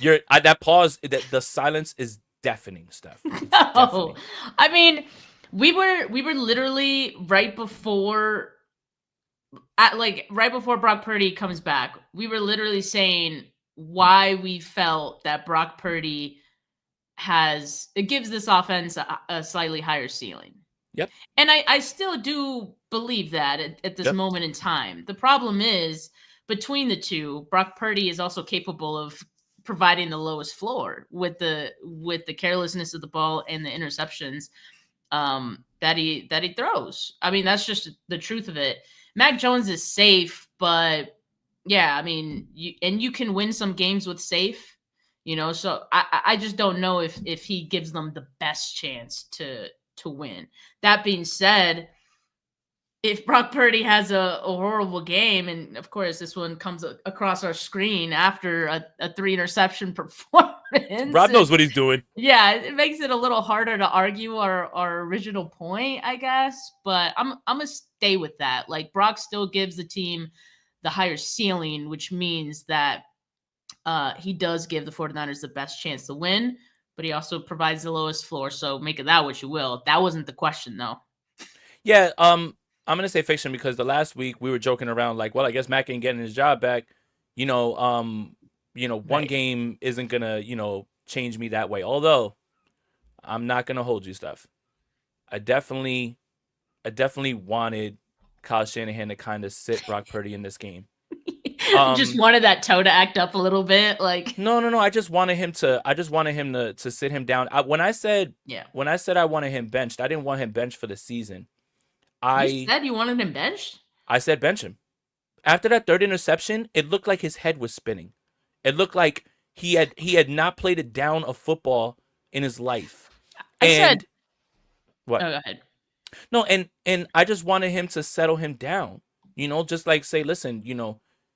That pause, the silence is deafening, Steph. No, deafening. I mean, we were literally right before Brock Purdy comes back. We were literally saying why we felt that Brock Purdy gives this offense a slightly higher ceiling. Yep. And I still do believe that at this moment in time. The problem is, between the two, Brock Purdy is also capable of providing the lowest floor with the carelessness of the ball and the interceptions that he throws. I mean, that's just the truth of it. Mac Jones is safe, but yeah, I mean, you can win some games with safe. So I just don't know if he gives them the best chance to win. That being said, if Brock Purdy has a horrible game, and of course this one comes across our screen after a 3 interception performance, Rob knows what he's doing. Yeah, it makes it a little harder to argue our original point, I guess. But I'm gonna stay with that. Like, Brock still gives the team the higher ceiling, which means that he does give the 49ers the best chance to win, but he also provides the lowest floor. So make of that what you will. That wasn't the question, though. Yeah, I'm gonna say fiction because the last week we were joking around like, well, I guess Mac ain't getting his job back. One Right. game isn't gonna, change me that way. Although I'm not gonna hold you, Steph. I definitely wanted Kyle Shanahan to kind of sit Brock Purdy in this game. Just wanted that toe to act up a little bit, like. No. I just wanted him to sit him down. When I said I wanted him benched, I didn't want him benched for the season. You said you wanted him benched? I said bench him. After that third interception, it looked like his head was spinning. It looked like he had not played a down of football in his life. I said what? Oh, go ahead. No, and I just wanted him to settle him down. Just like say, listen,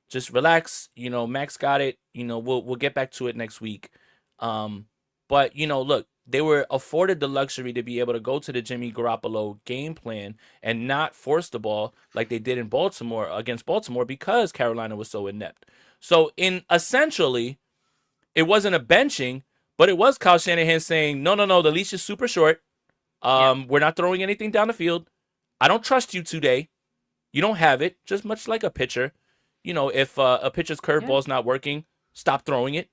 just relax. Max got it. We'll get back to it next week. But look, they were afforded the luxury to be able to go to the Jimmy Garoppolo game plan and not force the ball like they did in Baltimore against Baltimore because Carolina was so inept. So essentially, it wasn't a benching, but it was Kyle Shanahan saying, no, the leash is super short. We're not throwing anything down the field. I don't trust you today. You don't have it. Just much like a pitcher. If a pitcher's curveball's not working, stop throwing it,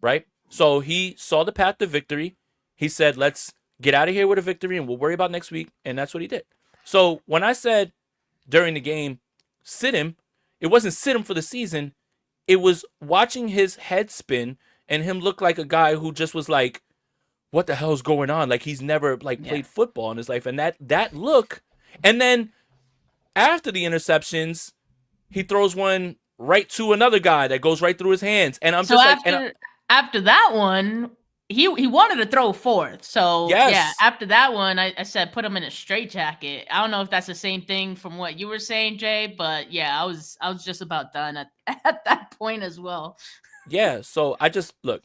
right? So he saw the path to victory. He said, let's get out of here with a victory and we'll worry about next week. And that's what he did. So when I said during the game, sit him, it wasn't sit him for the season. It was watching his head spin and him look like a guy who just was like, what the hell's going on? Like he's never played football in his life. And that look, and then after the interceptions, he throws one right to another guy that goes right through his hands. And I'm after that one, he wanted to throw fourth. So after that one, I said put him in a straitjacket. I don't know if that's the same thing from what you were saying, Jay, but yeah, I was just about done at that point as well. Yeah, so I just look.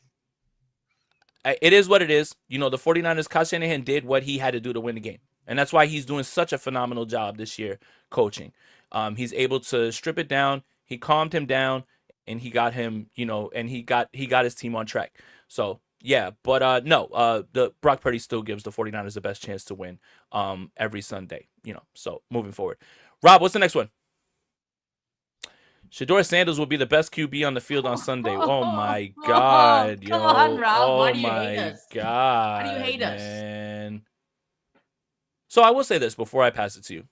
It is what it is. The 49ers, Kyle Shanahan did what he had to do to win the game. And that's why he's doing such a phenomenal job this year coaching. He's able to strip it down. He calmed him down and he got him, and he got his team on track. So, yeah, but the Brock Purdy still gives the 49ers the best chance to win every Sunday, So, moving forward. Rob, what's the next one? Shedeur Sanders will be the best QB on the field on Sunday. Oh my God, yo! Come on, Rob. Oh Why do you my hate us? God, Why do you hate us? man. So I will say this before I pass it to you.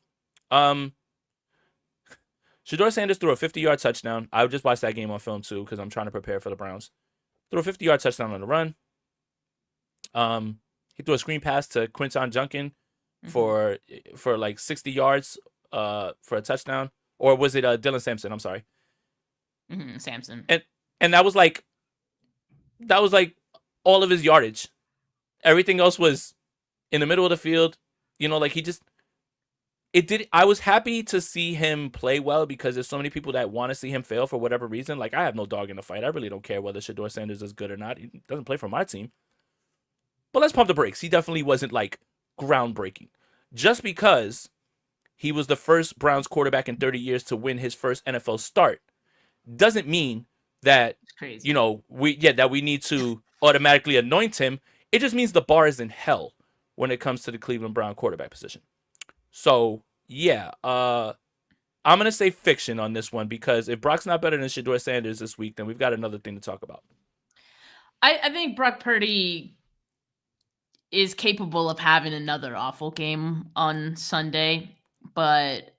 Shedeur Sanders threw a 50-yard touchdown. I just watched that game on film too because I'm trying to prepare for the Browns. Threw a 50-yard touchdown on the run. He threw a screen pass to Quinton Junkin for like 60 yards for a touchdown. Or was it Dylan Sampson? I'm sorry. Sampson. And that was like all of his yardage. Everything else was in the middle of the field. I was happy to see him play well because there's so many people that want to see him fail for whatever reason. Like, I have no dog in the fight. I really don't care whether Shedeur Sanders is good or not. He doesn't play for my team. But let's pump the brakes. He definitely wasn't like groundbreaking. Just because he was the first Browns quarterback in 30 years to win his first NFL start doesn't mean that we need to automatically anoint him. It just means the bar is in hell when it comes to the Cleveland Brown quarterback position. So yeah, I'm gonna say fiction on this one because if Brock's not better than Shedeur Sanders this week, then we've got another thing to talk about. I think Brock Purdy is capable of having another awful game on Sunday. But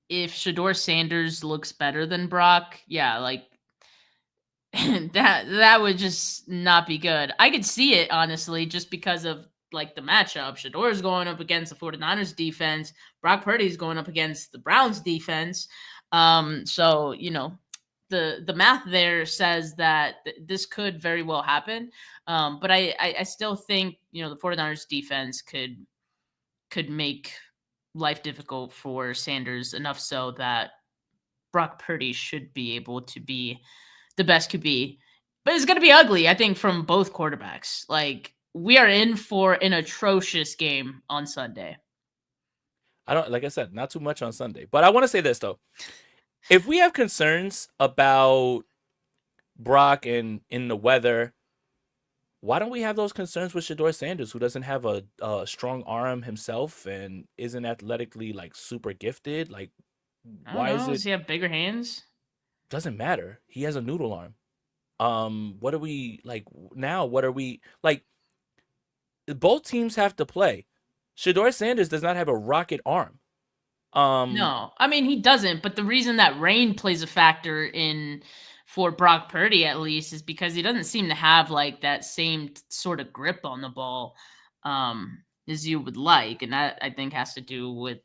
if Shedeur Sanders looks better than Brock, that would just not be good. I could see it, honestly, just because of like the matchup. Shedor's going up against the 49ers defense. Brock Purdy's going up against the Browns defense. So, the math there says that this could very well happen. But I still think, the 49ers defense could make life difficult for Sanders, enough so that Brock Purdy should be able to be the best QB. But it's going to be ugly, I think, from both quarterbacks. Like, we are in for an atrocious game on Sunday. Like I said, not too much on Sunday. But I want to say this, though. If we have concerns about Brock and in the weather, why don't we have those concerns with Shedeur Sanders, who doesn't have a strong arm himself and isn't athletically like super gifted? Like, why is it? Does he have bigger hands? Doesn't matter. He has a noodle arm. What are we like now? What are we like? Both teams have to play. Shedeur Sanders does not have a rocket arm. No, I mean, he doesn't. But the reason that rain plays a factor in for Brock Purdy, at least, is because he doesn't seem to have like that same sort of grip on the ball as you would like. And that, I think, has to do with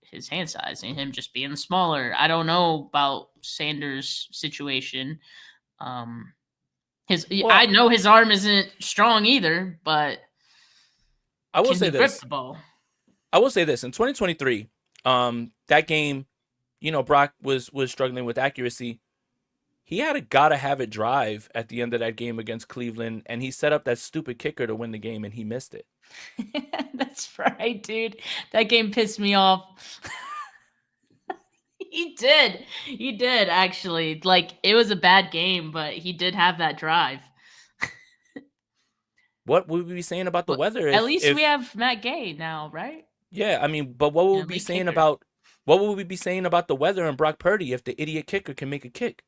his hand size and him just being smaller. I don't know about Sanders' situation. I know his arm isn't strong either, but I will say grip this. The ball? I will say this. In 2023, that game, Brock was struggling with accuracy. He had a gotta have it drive at the end of that game against Cleveland, and he set up that stupid kicker to win the game, and he missed it. That's right, dude. That game pissed me off. He did actually. Like, it was a bad game, but he did have that drive. What would we be saying about the weather? At least we have Matt Gay now, right? Yeah, I mean, but what would we be saying about the weather and Brock Purdy if the idiot kicker can make a kick?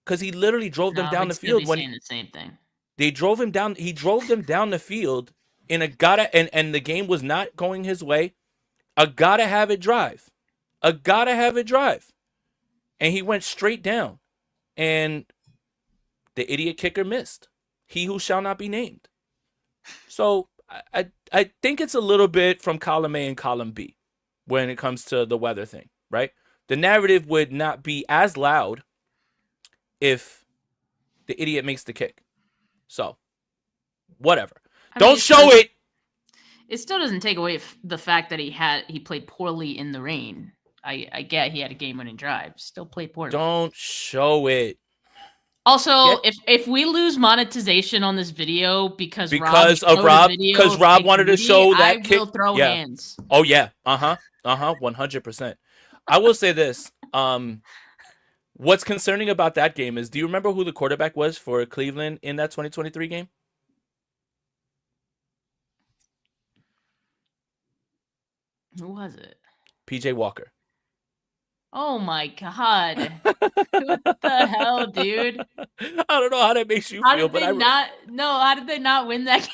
Because he literally drove them down the field when the same thing. They drove him down. He drove them down the field in a and the game was not going his way. A gotta have it drive. And he went straight down. And the idiot kicker missed. He who shall not be named. So I think it's a little bit from column A and column B when it comes to the weather thing, right? The narrative would not be as loud if the idiot makes the kick. So, whatever. Don't show it. It still doesn't take away the fact that he played poorly in the rain. I get he had a game-winning drive. Still played poorly. Don't show it. Also, if we lose monetization on this video because Rob wanted to show that kick, I will throw hands. Oh yeah, 100%. I will say this. What's concerning about that game is, do you remember who the quarterback was for Cleveland in that 2023 game? Who was it? PJ Walker. Oh my God. What the hell, dude? I don't know how that makes you feel, how did they not win that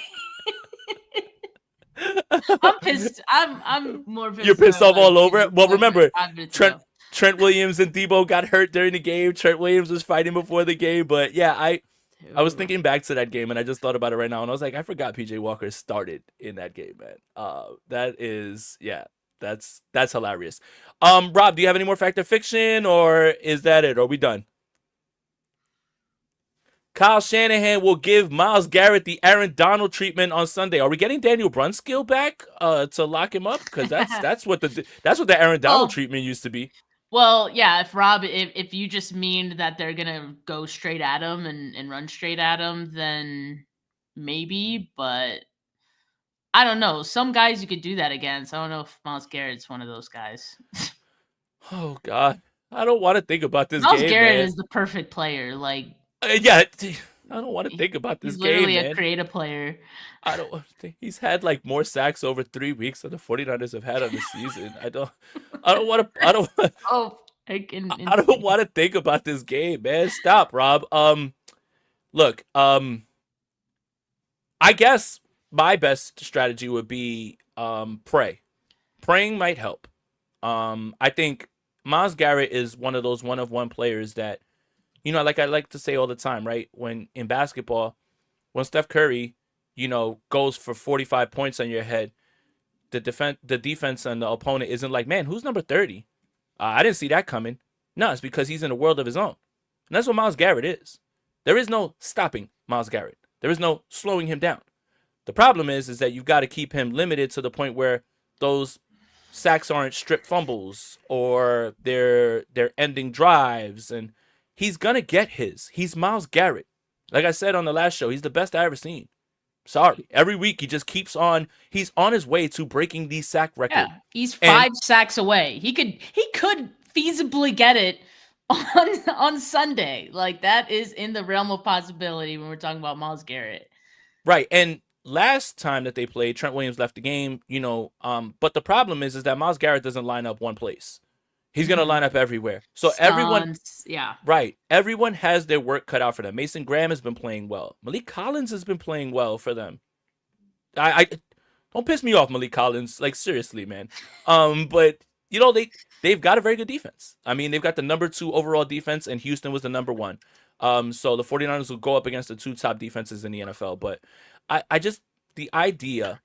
game? I'm pissed. I'm more pissed. You're pissed off all over it? Well, remember, Trent Williams and Debo got hurt during the game. Trent Williams was fighting before the game, but yeah, I was thinking back to that game, and I just thought about it right now, and I was like, I forgot PJ Walker started in that game, man. That's hilarious. Rob, do you have any more fact or fiction, or is that it? Are we done? Kyle Shanahan will give Myles Garrett the Aaron Donald treatment on Sunday. Are we getting Daniel Brunskill back to lock him up? Because that's what the Aaron Donald treatment used to be. Well, yeah. If you just mean that they're gonna go straight at him and run straight at him, then maybe. But I don't know. Some guys you could do that against. I don't know if Myles Garrett's one of those guys. Oh God, I don't want to think about this game. Myles Garrett is the perfect player. Like, yeah, I don't want to think about this game. He's literally a creative player. I don't want to think. He's had like more sacks over 3 weeks than the 49ers have had on the season. I don't want to think about this game, man. Stop, Rob. Look, I guess my best strategy would be pray. Praying might help. I think Myles Garrett is one of those one-of-one players that, like I like to say all the time, right? When in basketball, when Steph Curry, goes for 45 points on your head, the defense and the opponent isn't like, man, who's number 30? I didn't see that coming. No, it's because he's in a world of his own. And that's what Myles Garrett is. There is no stopping Myles Garrett. There is no slowing him down. The problem is that you've got to keep him limited to the point where those sacks aren't strip fumbles or they're ending drives, and he's gonna get his. He's Myles Garrett. Like I said on the last show, he's the best I ever seen. Sorry. Every week he just keeps on. He's on his way to breaking the sack record. Yeah, he's 5 sacks away. He could feasibly get it on Sunday. Like, that is in the realm of possibility when we're talking about Myles Garrett. Right. And last time that they played, Trent Williams left the game, but the problem is that Myles Garrett doesn't line up one place. He's going to line up everywhere. So everyone, yeah. Right. Everyone has their work cut out for them. Mason Graham has been playing well. Malik Collins has been playing well for them. I don't piss me off, Malik Collins. Like, seriously, man. But they've got a very good defense. I mean, they've got the number 2 overall defense, and Houston was the number 1. So the 49ers will go up against the 2 top defenses in the NFL. But the idea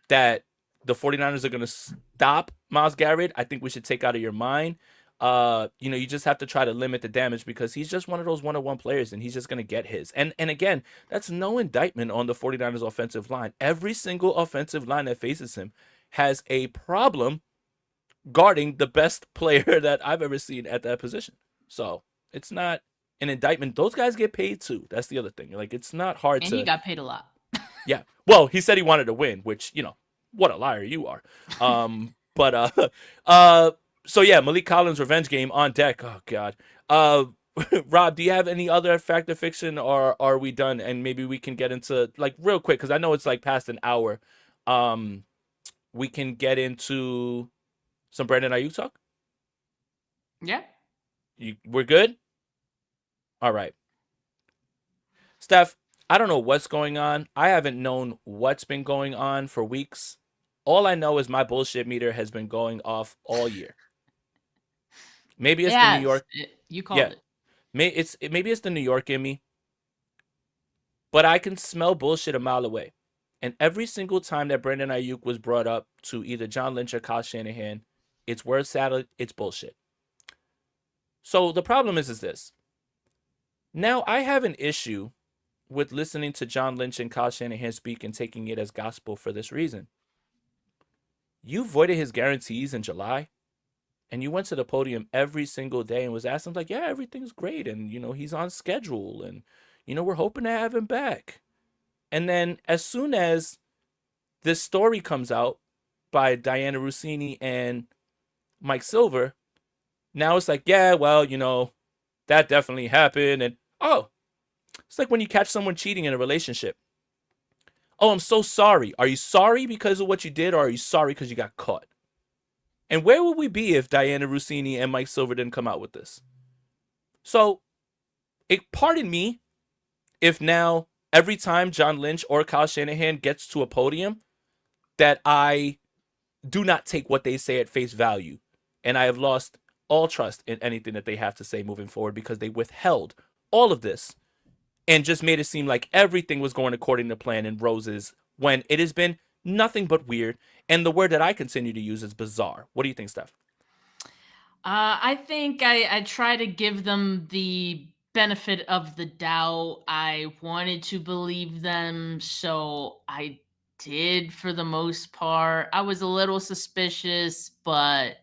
that the 49ers are going to stop Myles Garrett, I think we should take out of your mind. You just have to try to limit the damage because he's just one of those one-on-one players, and he's just going to get his. And again, that's no indictment on the 49ers offensive line. Every single offensive line that faces him has a problem guarding the best player that I've ever seen at that position. So it's not an indictment. Those guys get paid too. That's the other thing. Like, it's not hard and he got paid a lot. Yeah. Well, he said he wanted to win, which, what a liar you are. So yeah, Malik Collins' revenge game on deck. Oh God. Rob, do you have any other fact or fiction, or are we done? And maybe we can get into, like, real quick, because I know it's like past an hour. We can get into some Brandon Aiyuk talk. Yeah. We're good. All right. Steph, I don't know what's going on. I haven't known what's been going on for weeks. All I know is my bullshit meter has been going off all year. Maybe it's the New York. You called it. Maybe it's the New York in me. But I can smell bullshit a mile away. And every single time that Brandon Aiyuk was brought up to either John Lynch or Kyle Shanahan, it's word salad, it's bullshit. So the problem is this. Now I have an issue with listening to John Lynch and Kyle Shanahan speak and taking it as gospel for this reason. You voided his guarantees in July, and you went to the podium every single day and was asking, like, yeah, everything's great, and, he's on schedule, and, we're hoping to have him back. And then as soon as this story comes out by Diana Rossini and Mike Silver, now it's like, yeah, well, that definitely happened. And, it's like when you catch someone cheating in a relationship. Oh, I'm so sorry. Are you sorry because of what you did, or are you sorry because you got caught? And where would we be if Diana Rossini and Mike Silver didn't come out with this? So, pardon me if now every time John Lynch or Kyle Shanahan gets to a podium that I do not take what they say at face value. And I have lost all trust in anything that they have to say moving forward because they withheld all of this and just made it seem like everything was going according to plan in roses when it has been nothing but weird. And the word that I continue to use is bizarre. What do you think, Steph? I think I try to give them the benefit of the doubt. I wanted to believe them, so I did for the most part. I was a little suspicious, but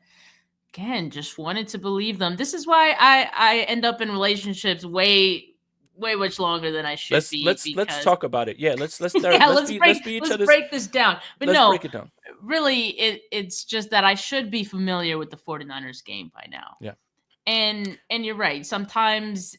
again, just wanted to believe them. This is why I end up in relationships way much longer than I should be. Let's talk about it. Yeah, let's break this down. But let's no, break it down. Really, it's just that I should be familiar with the 49ers game by now. Yeah. And you're right. Sometimes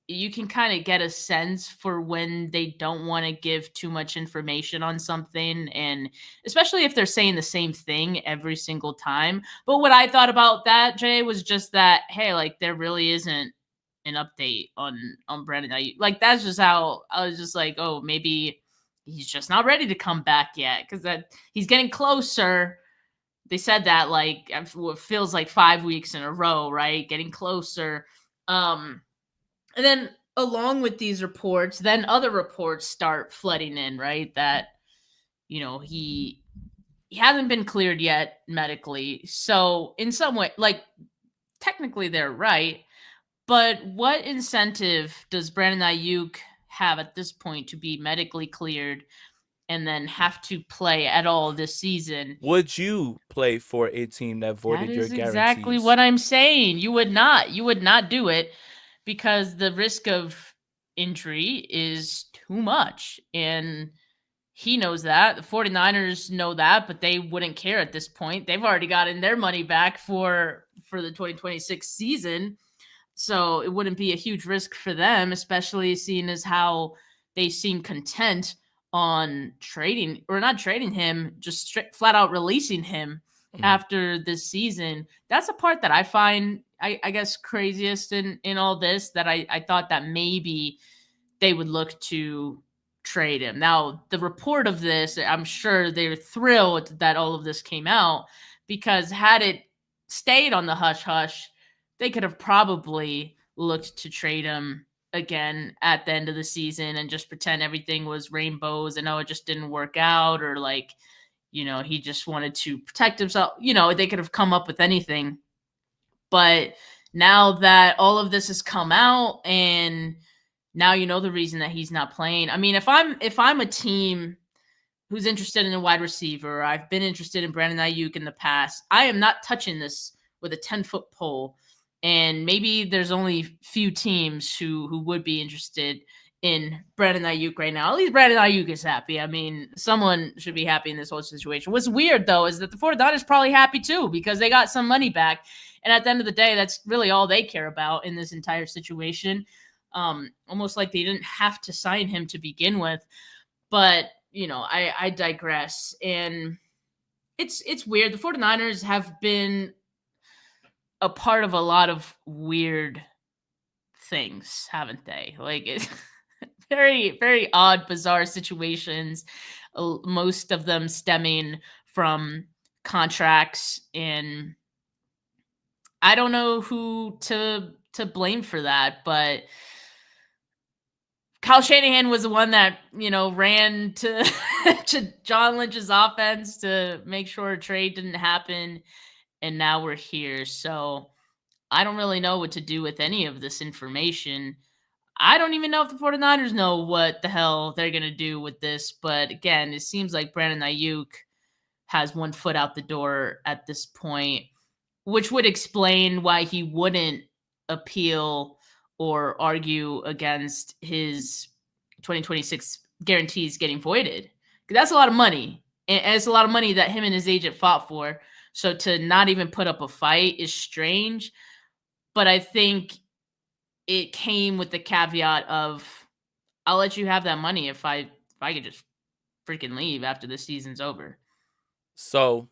you can kind of get a sense for when they don't want to give too much information on something, and especially if they're saying the same thing every single time. But what I thought about that, Jay, was just that, hey, like, there really isn't an update on Brandon Aiyuk. Like, that's just how I was just like, oh, maybe he's just not ready to come back yet because that he's getting closer. They said that like it feels like 5 weeks in a row, right? Getting closer. And then along with these reports, then other reports start flooding in, right? That, he hasn't been cleared yet medically. So in some way, like, technically they're right. But what incentive does Brandon Aiyuk have at this point to be medically cleared and then have to play at all this season. Would you play for a team that voided That your is guarantees? exactly what I'm saying. You would not. You would not do it because the risk of injury is too much. And he knows that. The 49ers know that, but they wouldn't care at this point. They've already gotten their money back for the 2026 season. So it wouldn't be a huge risk for them, especially seeing as how they seem content on trading or not trading him, just flat out releasing him after this season. That's a part that I find, I guess, craziest in all this, that I thought that maybe they would look to trade him. Now, the report of this, I'm sure they're thrilled that all of this came out, because had it stayed on the hush hush, they could have probably looked to trade him again at the end of the season and just pretend everything was rainbows and it just didn't work out, or like, he just wanted to protect himself. They could have come up with anything. But now that all of this has come out, and now the reason that he's not playing. I mean, if I'm a team who's interested in a wide receiver, I've been interested in Brandon Aiyuk in the past, I am not touching this with a 10-foot pole. And maybe there's only few teams who would be interested in Brandon Aiyuk right now. At least Brandon Aiyuk is happy. I mean, someone should be happy in this whole situation. What's weird, though, is that the 49ers probably happy, too, because they got some money back. And at the end of the day, that's really all they care about in this entire situation. Almost like they didn't have to sign him to begin with. But, I digress. And it's weird. The 49ers have been a part of a lot of weird things, haven't they? Like, it's very, very odd, bizarre situations, most of them stemming from contracts, and I don't know who to blame for that, but Kyle Shanahan was the one that, ran to to John Lynch's offense to make sure a trade didn't happen, and now we're here. So I don't really know what to do with any of this information. I don't even know if the 49ers know what the hell they're going to do with this. But again, it seems like Brandon Aiyuk has one foot out the door at this point, which would explain why he wouldn't appeal or argue against his 2026 guarantees getting voided. That's a lot of money. And it's a lot of money that him and his agent fought for. So to not even put up a fight is strange. But I think it came with the caveat of, I'll let you have that money if I could just freaking leave after the season's over. So,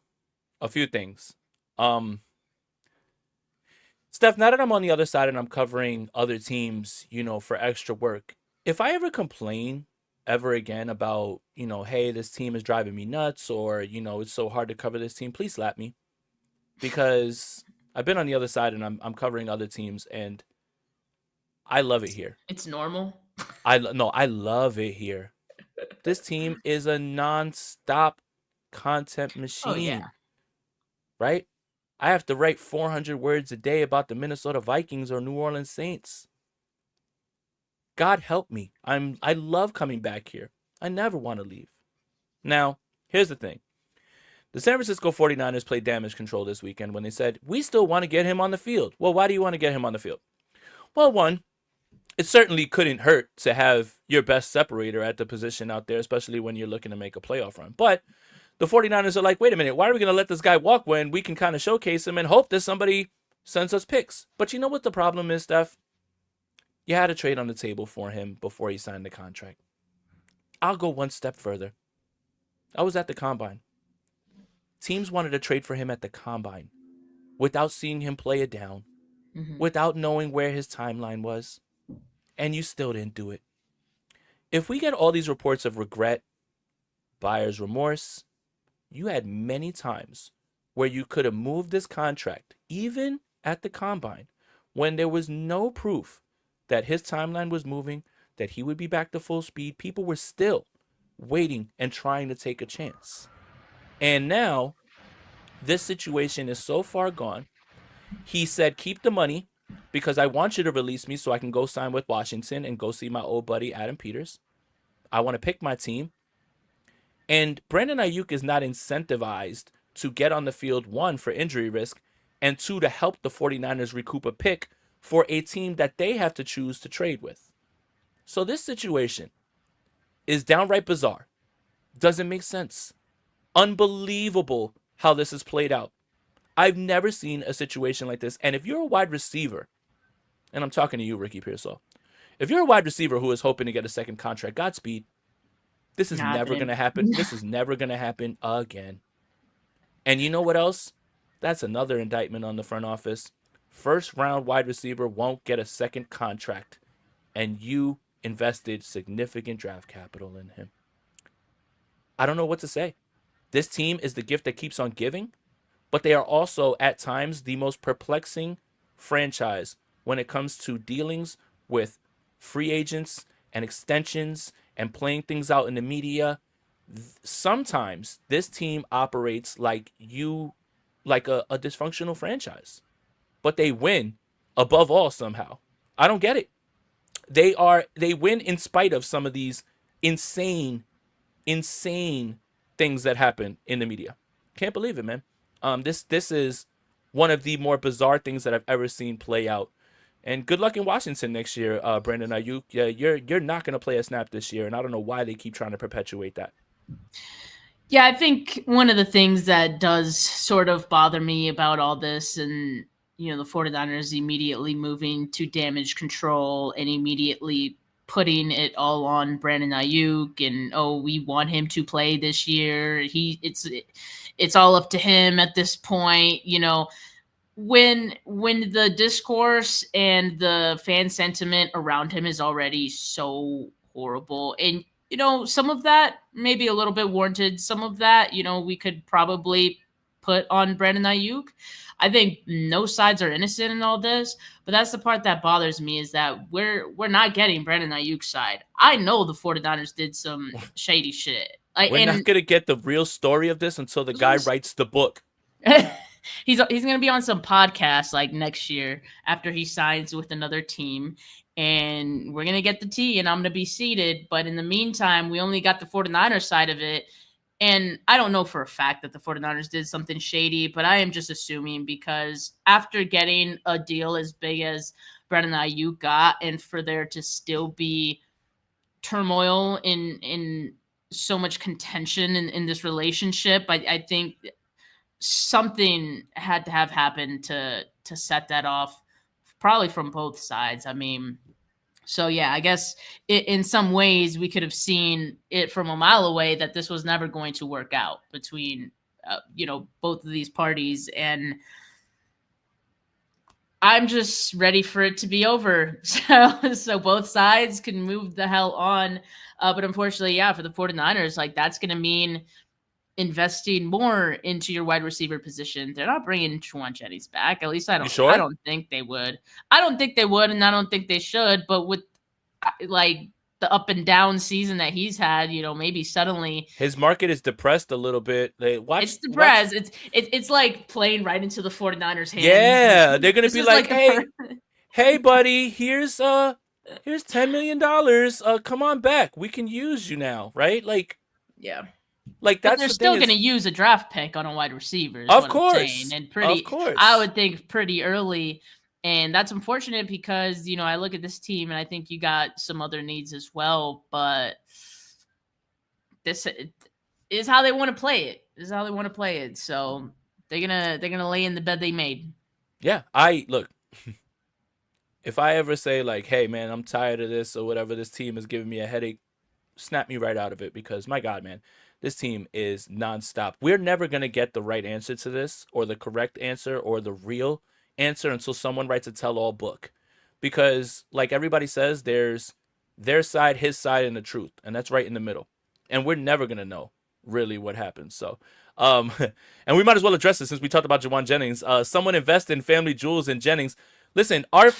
a few things. Steph, now that I'm on the other side and I'm covering other teams, for extra work, if I ever complain ever again about, hey, this team is driving me nuts, or, it's so hard to cover this team, please slap me. Because I've been on the other side and I'm covering other teams, and I love it here. It's normal. I love it here. This team is a non-stop content machine. Oh, yeah. Right? I have to write 400 words a day about the Minnesota Vikings or New Orleans Saints. God help me. I love coming back here. I never want to leave. Now, here's the thing. The San Francisco 49ers played damage control this weekend when they said, we still want to get him on the field. Well, why do you want to get him on the field? Well, one, it certainly couldn't hurt to have your best separator at the position out there, especially when you're looking to make a playoff run. But the 49ers are like, wait a minute, why are we going to let this guy walk when we can kind of showcase him and hope that somebody sends us picks? But you know what the problem is, Steph? You had a trade on the table for him before he signed the contract. I'll go one step further. I was at the Combine. Teams wanted to trade for him at the Combine without seeing him play it down, without knowing where his timeline was, and you still didn't do it. If we get all these reports of regret, buyer's remorse, you had many times where you could have moved this contract, even at the Combine, when there was no proof that his timeline was moving, that he would be back to full speed. People were still waiting and trying to take a chance. And now, this situation is so far gone. He said, keep the money because I want you to release me so I can go sign with Washington and go see my old buddy Adam Peters. I want to pick my team. And Brandon Aiyuk is not incentivized to get on the field, one, for injury risk, and two, to help the 49ers recoup a pick for a team that they have to choose to trade with. So this situation is downright bizarre. Doesn't make sense. Unbelievable how this is played out. I've never seen a situation like this. And if you're a wide receiver, and I'm talking to you, Ricky Pearsall, if you're a wide receiver who is hoping to get a second contract, Godspeed. This is never going to happen. This is never going to happen again. And you know what else? That's another indictment on the front office. First round wide receiver won't get a second contract, and you invested significant draft capital in him. I don't know what to say. This team is the gift that keeps on giving, but they are also at times the most perplexing franchise when it comes to dealings with free agents and extensions and playing things out in the media. Sometimes this team operates like a dysfunctional franchise, but they win above all somehow. I don't get it. They win in spite of some of these insane things that happen in the media. Can't believe it, man. This is one of the more bizarre things that I've ever seen play out. And good luck in Washington next year, Brandon Aiyuk. Yeah, you're not going to play a snap this year, and I don't know why they keep trying to perpetuate that. Yeah, I think one of the things that does sort of bother me about all this, and the 49ers immediately moving to damage control and immediately putting it all on Brandon Aiyuk, and we want him to play this year. It's all up to him at this point, When the discourse and the fan sentiment around him is already so horrible, and some of that may be a little bit warranted, some of that we could probably put on Brandon Aiyuk. I think no sides are innocent in all this, but that's the part that bothers me, is that we're not getting Brandon Aiyuk's side. I know the 49ers did some shady shit. We're not gonna get the real story of this until the guy writes the book. He's going to be on some podcast like next year after he signs with another team, and we're going to get the tea, and I'm going to be seated. But in the meantime, we only got the 49ers side of it. And I don't know for a fact that the 49ers did something shady, but I am just assuming, because after getting a deal as big as Brandon Aiyuk got, and for there to still be turmoil in so much contention in this relationship, I think something had to have happened to set that off, probably from both sides. I mean, so yeah, I guess in some ways we could have seen it from a mile away that this was never going to work out between both of these parties, and I'm just ready for it to be over, so both sides can move the hell on. But unfortunately, yeah, for the 49ers, like, that's going to mean investing more into your wide receiver position. They're not bringing Juwan Jennings back. At least I don't. Sure? I don't think they would. I don't think they would, and I don't think they should. But with like the up and down season that he's had, maybe suddenly his market is depressed a little bit. It's depressed. It's like playing right into the 49ers' hands. Yeah, they're gonna be like, hey, buddy, here's $10 million. Come on back. We can use you now, right? Yeah. Like, but they're still going to use a draft pick on a wide receiver. Of course. And of course. I would think pretty early. And that's unfortunate because, I look at this team and I think you got some other needs as well. But this is how they want to play it. So they're gonna lay in the bed they made. Yeah. Look, if I ever say, like, hey, man, I'm tired of this or whatever, this team is giving me a headache, snap me right out of it, because, my God, man, this team is nonstop. We're never going to get the right answer to this, or the correct answer, or the real answer, until someone writes a tell-all book. Because, like everybody says, there's their side, his side, and the truth. And that's right in the middle. And we're never going to know really what happens. So, and we might as well address this since we talked about Juwan Jennings. Someone invested in family jewels in Jennings. Listen, our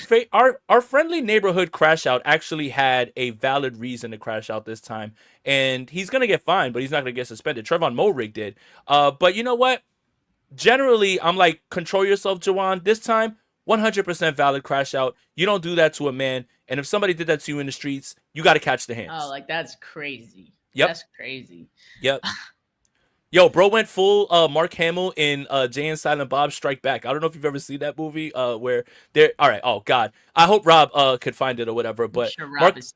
friendly neighborhood crash out actually had a valid reason to crash out this time. And he's going to get fined, but he's not going to get suspended. Trevon Moehrig did. But you know what? Generally, I'm like, control yourself, Juwan. This time, 100% valid crash out. You don't do that to a man. And if somebody did that to you in the streets, you got to catch the hands. Oh, like, that's crazy. Yep. That's crazy. Yep. Yo, bro went full Mark Hamill in Jay and Silent Bob Strike Back. I don't know if you've ever seen that movie where they're all right. Oh God, I hope Rob could find it or whatever. I'm But sure Rob is.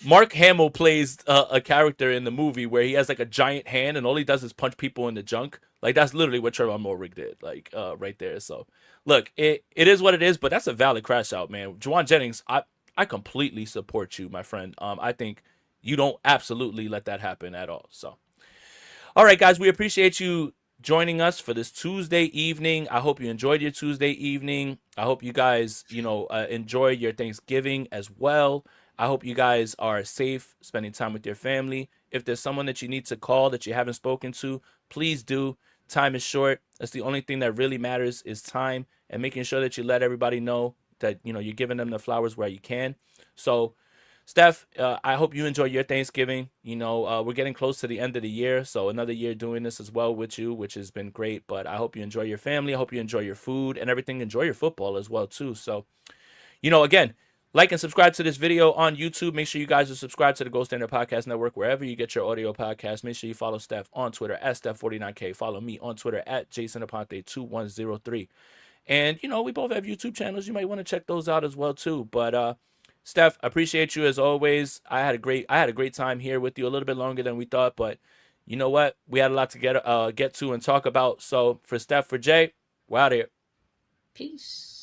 Mark Hamill plays a character in the movie where he has like a giant hand and all he does is punch people in the junk. Like that's literally what Trevon Moehrig did, like right there. So look, it is what it is, but that's a valid crash out, man. Juwan Jennings, I completely support you, my friend. I think you don't absolutely let that happen at all. So. All right, guys, we appreciate you joining us for this Tuesday evening. I hope you enjoyed your Tuesday evening. I hope you guys, enjoy your Thanksgiving as well. I hope you guys are safe, spending time with your family. If there's someone that you need to call that you haven't spoken to, please do. Time is short. That's the only thing that really matters is time and making sure that you let everybody know that, you're giving them the flowers where you can. So, Steph, I hope you enjoy your Thanksgiving. We're getting close to the end of the year, so another year doing this as well with you, which has been great. But I hope you enjoy your family. I hope you enjoy your food and everything. Enjoy your football as well, too. So, again, like and subscribe to this video on YouTube. Make sure you guys are subscribed to the Gold Standard Podcast Network wherever you get your audio podcast. Make sure you follow Steph on Twitter at Steph49K. Follow me on Twitter at JasonAponte2103. And, we both have YouTube channels. You might want to check those out as well, too. But, Steph, I appreciate you as always. I had a great time here with you, a little bit longer than we thought, but you know what? We had a lot to get to and talk about. So for Steph, for Jay, we're out of here. Peace.